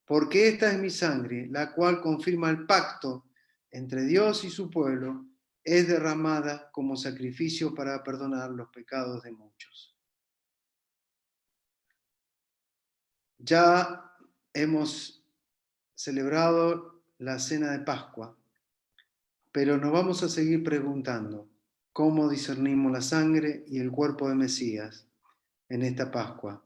Speaker 1: Porque esta es mi sangre, la cual confirma el pacto entre Dios y su pueblo, es derramada como sacrificio para perdonar los pecados de muchos. Ya hemos celebrado la cena de Pascua, pero nos vamos a seguir preguntando, cómo discernimos la sangre y el cuerpo de Mesías en esta Pascua.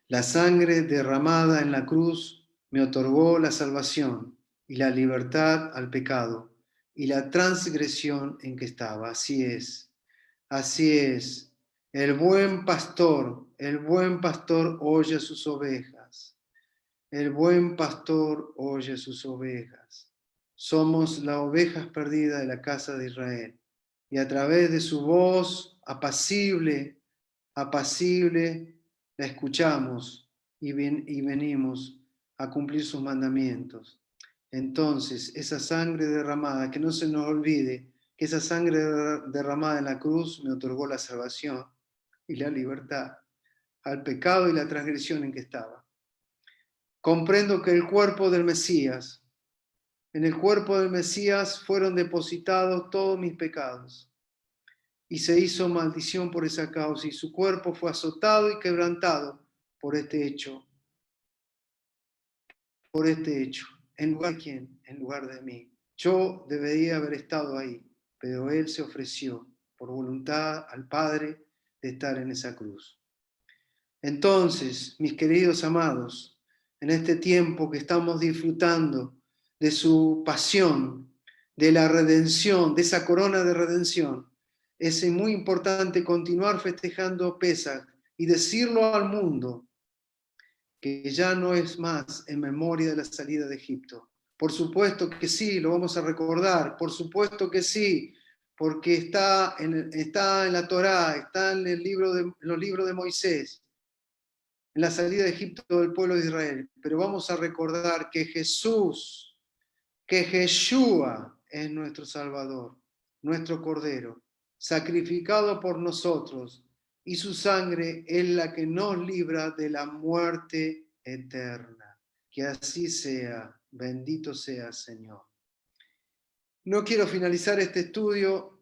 Speaker 1: La sangre derramada en la cruz me otorgó la salvación y la libertad al pecado y la transgresión en que estaba. Así es, así es. El buen pastor oye a sus ovejas. El buen pastor oye a sus ovejas. Somos las ovejas perdidas de la casa de Israel. Y a través de su voz apacible, la escuchamos y venimos a cumplir sus mandamientos. Entonces, esa sangre derramada, que no se nos olvide, que esa sangre derramada en la cruz me otorgó la salvación y la libertad al pecado y la transgresión en que estaba. Comprendo que el cuerpo del Mesías, en el cuerpo del Mesías fueron depositados todos mis pecados y se hizo maldición por esa causa y su cuerpo fue azotado y quebrantado por este hecho. ¿En lugar de quién? En lugar de mí. Yo debería haber estado ahí, pero Él se ofreció por voluntad al Padre de estar en esa cruz. Entonces, mis queridos amados, en este tiempo que estamos disfrutando de su pasión, de la redención, de esa corona de redención, es muy importante continuar festejando Pesaj y decirlo al mundo que ya no es más en memoria de la salida de Egipto. Por supuesto que sí, lo vamos a recordar, por supuesto que sí, porque está en la Torá, está en los libros de Moisés, en la salida de Egipto del pueblo de Israel. Pero vamos a recordar que Jesús, que Yeshua es nuestro Salvador, nuestro Cordero, sacrificado por nosotros, y su sangre es la que nos libra de la muerte eterna. Que así sea, bendito sea Señor. No quiero finalizar este estudio,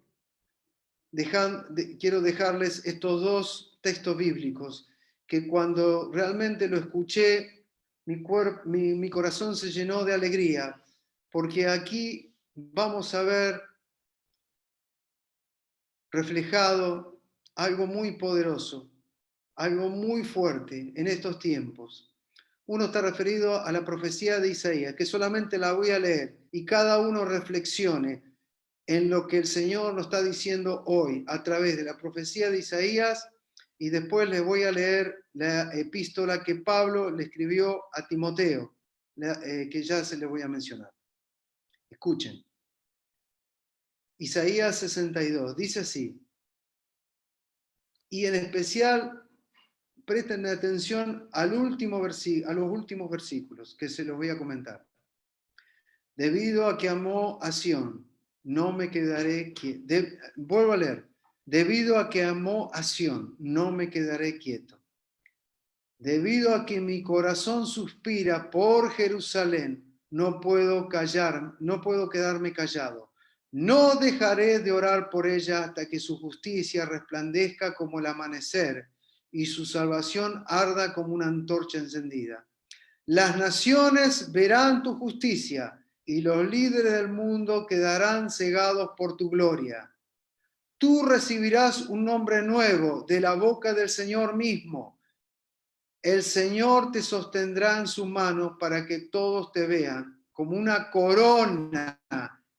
Speaker 1: quiero dejarles estos dos textos bíblicos que cuando realmente lo escuché, mi corazón se llenó de alegría, porque aquí vamos a ver reflejado algo muy poderoso, algo muy fuerte en estos tiempos. Uno está referido a la profecía de Isaías, que solamente la voy a leer y cada uno reflexione en lo que el Señor nos está diciendo hoy a través de la profecía de Isaías, y después les voy a leer la epístola que Pablo le escribió a Timoteo, que ya se les voy a mencionar. Escuchen. Isaías 62, dice así, y en especial presten atención a los últimos versículos que se los voy a comentar. Debido a que amó a Sión, no me quedaré quieto. Vuelvo a leer. Debido a que amó a Sión, no me quedaré quieto. Debido a que mi corazón suspira por Jerusalén, no puedo quedarme callado. No dejaré de orar por ella hasta que su justicia resplandezca como el amanecer y su salvación arda como una antorcha encendida. Las naciones verán tu justicia y los líderes del mundo quedarán cegados por tu gloria. Tú recibirás un nombre nuevo de la boca del Señor mismo. El Señor te sostendrá en sus manos para que todos te vean como una corona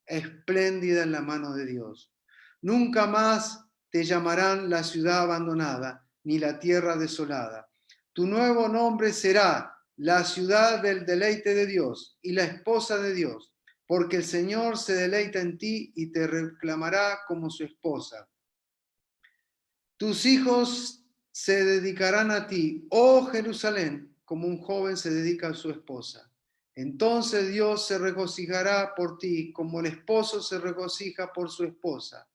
Speaker 1: espléndida en la mano de Dios. Nunca más te llamarán la ciudad abandonada ni la tierra desolada. Tu nuevo nombre será la ciudad del deleite de Dios y la esposa de Dios, porque el Señor se deleita en ti y te reclamará como su esposa. Tus hijos se dedicarán a ti, oh Jerusalén, como un joven se dedica a su esposa. Entonces Dios se regocijará por ti, como el esposo se regocija por su esposa.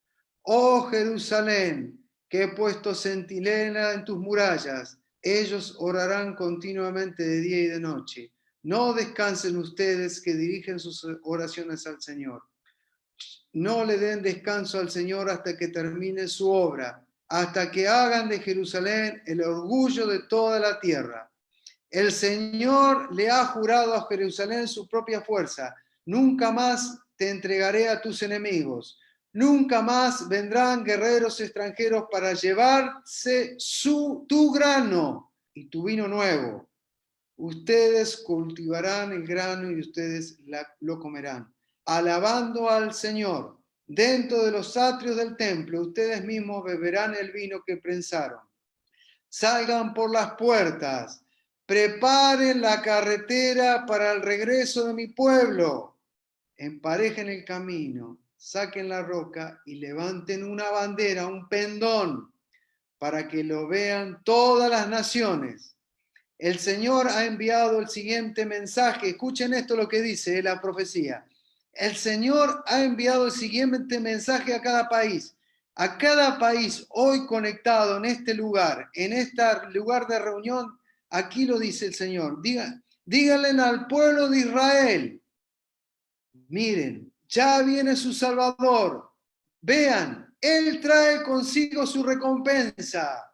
Speaker 1: Oh Jerusalén, que he puesto centinela en tus murallas, ellos orarán continuamente de día y de noche. No descansen ustedes que dirigen sus oraciones al Señor. No le den descanso al Señor hasta que termine su obra, hasta que hagan de Jerusalén el orgullo de toda la tierra. El Señor le ha jurado a Jerusalén su propia fuerza. Nunca más te entregaré a tus enemigos. Nunca más vendrán guerreros extranjeros para llevarse tu grano y tu vino nuevo. Ustedes cultivarán el grano y ustedes lo comerán, alabando al Señor. Dentro de los atrios del templo, ustedes mismos beberán el vino que prensaron. Salgan por las puertas, preparen la carretera para el regreso de mi pueblo. Emparejen el camino, saquen la roca y levanten una bandera, un pendón, para que lo vean todas las naciones. El Señor ha enviado el siguiente mensaje. Escuchen esto lo que dice la profecía. El Señor ha enviado el siguiente mensaje a cada país. A cada país hoy conectado en este lugar de reunión, aquí lo dice el Señor. Díganle al pueblo de Israel, miren, ya viene su Salvador. Vean, Él trae consigo su recompensa.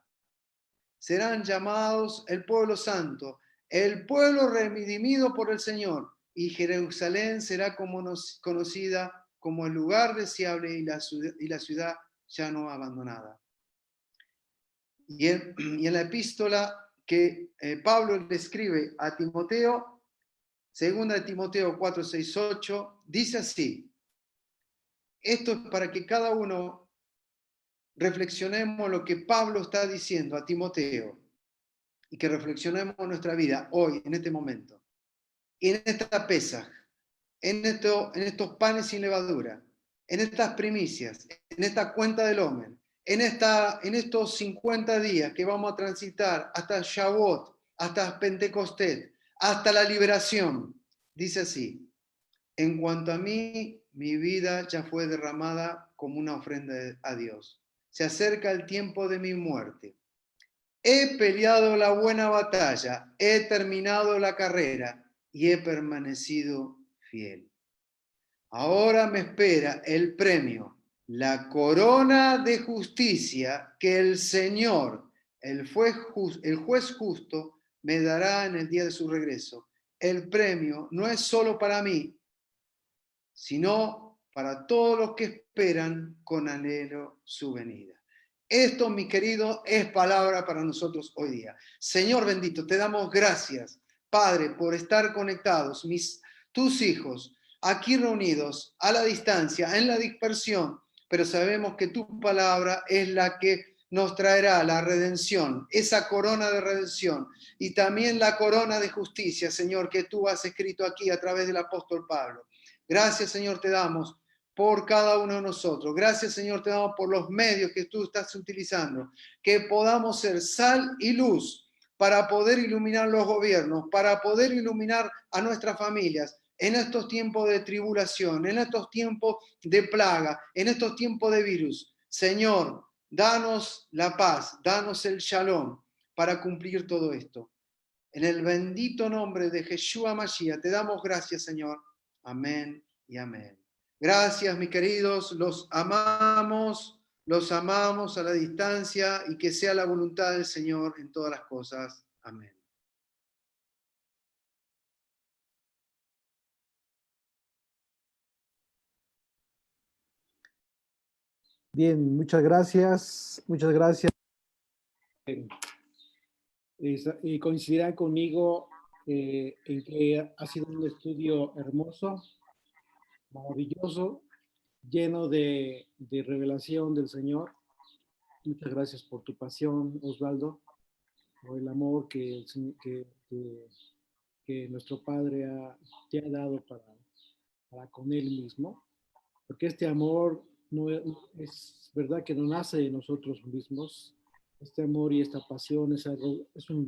Speaker 1: Serán llamados el pueblo santo, el pueblo redimido por el Señor, y Jerusalén será conocida como el lugar deseable y la ciudad ya no abandonada. Y en la epístola que Pablo le escribe a Timoteo, segunda de Timoteo 4, 6, 8, dice así: esto es para que cada uno reflexionemos lo que Pablo está diciendo a Timoteo y que reflexionemos nuestra vida hoy, en este momento, y en esta Pesaj, en estos panes sin levadura, en estas primicias, en esta cuenta del Omer, en estos 50 días que vamos a transitar hasta Shavuot, hasta Pentecostés, hasta la liberación. Dice así: en cuanto a mí, mi vida ya fue derramada como una ofrenda a Dios. Se acerca el tiempo de mi muerte. He peleado la buena batalla, he terminado la carrera y he permanecido fiel. Ahora me espera el premio, la corona de justicia que el Señor, el juez justo, me dará en el día de su regreso. El premio no es solo para mí, sino para todos los que esperan con anhelo su venida. Esto, mi querido, es palabra para nosotros hoy día. Señor bendito, te damos gracias, Padre, por estar conectados, tus hijos, aquí reunidos a la distancia, en la dispersión, pero sabemos que tu palabra es la que nos traerá la redención, esa corona de redención y también la corona de justicia, Señor, que tú has escrito aquí a través del apóstol Pablo. Gracias, Señor, te damos por cada uno de nosotros. Gracias, Señor, te damos por los medios que tú estás utilizando, que podamos ser sal y luz para poder iluminar los gobiernos, para poder iluminar a nuestras familias en estos tiempos de tribulación, en estos tiempos de plaga, en estos tiempos de virus. Señor, danos la paz, danos el shalom para cumplir todo esto. En el bendito nombre de Yeshua Mashiach te damos gracias, Señor. Amén y amén. Gracias, mis queridos, los amamos a la distancia y que sea la voluntad del Señor en todas las cosas. Amén.
Speaker 2: Bien, muchas gracias. Muchas gracias. Y coincidirán conmigo en que ha sido un estudio hermoso, maravilloso, lleno de revelación del Señor. Muchas gracias por tu pasión, Osvaldo, por el amor que nuestro Padre te ha dado para con Él mismo, porque este amor no es verdad que no nace de nosotros mismos. Este amor y esta pasión es un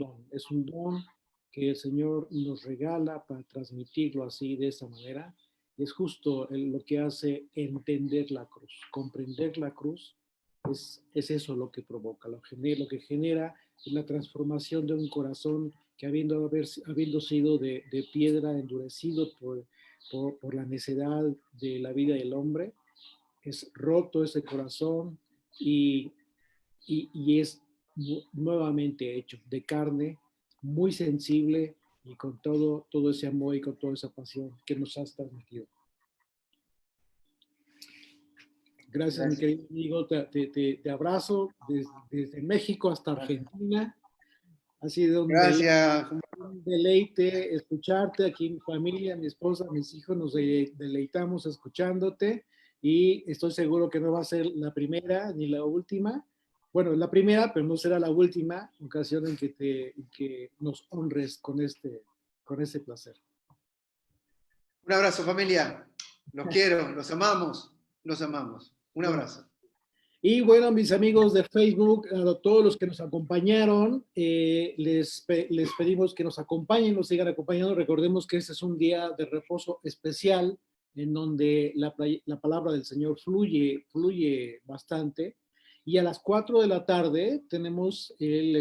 Speaker 2: don que el Señor nos regala para transmitirlo así, de esa manera. Es justo lo que hace entender la cruz, comprender la cruz. Es eso lo que provoca, lo que genera es la transformación de un corazón que habiendo sido de piedra, endurecido por la necedad de la vida del hombre, es roto ese corazón y es nuevamente hecho de carne, muy sensible y con todo ese amor y con toda esa pasión que nos has transmitido. Gracias, mi querido amigo. Te abrazo desde México hasta Argentina. Ha sido
Speaker 1: Gracias.
Speaker 2: un deleite escucharte. Aquí mi familia, mi esposa, mis hijos nos deleitamos escuchándote y estoy seguro que no va a ser la primera ni la última. Bueno, la primera, pero no será la última ocasión en que nos honres con este placer.
Speaker 1: Un abrazo, familia. Los quiero, los amamos, los amamos. Un abrazo.
Speaker 2: Y bueno, mis amigos de Facebook, a todos los que nos acompañaron, les pedimos que nos acompañen, nos sigan acompañando. Recordemos que este es un día de reposo especial en donde la palabra del Señor fluye bastante. Y a las 4 de la tarde tenemos el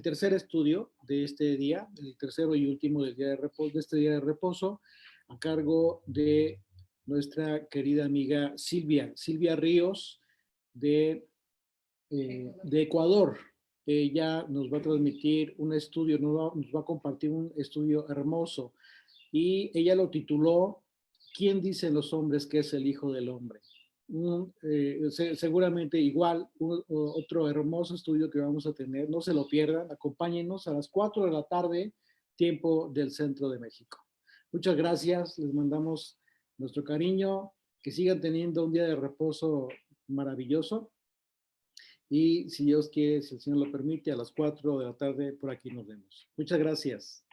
Speaker 2: tercer estudio de este día, el tercero y último del día de reposo, de este día de reposo, a cargo de nuestra querida amiga Silvia Ríos, de Ecuador. Ella nos va a transmitir un estudio, nos va a compartir un estudio hermoso y ella lo tituló ¿Quién dicen los hombres que es el Hijo del Hombre? Seguramente igual otro hermoso estudio que vamos a tener, no se lo pierdan, acompáñenos a las 4 de la tarde, tiempo del centro de México. Muchas gracias, les mandamos nuestro cariño, que sigan teniendo un día de reposo maravilloso y si Dios quiere, si el Señor lo permite, a las 4 de la tarde por aquí nos vemos. Muchas gracias.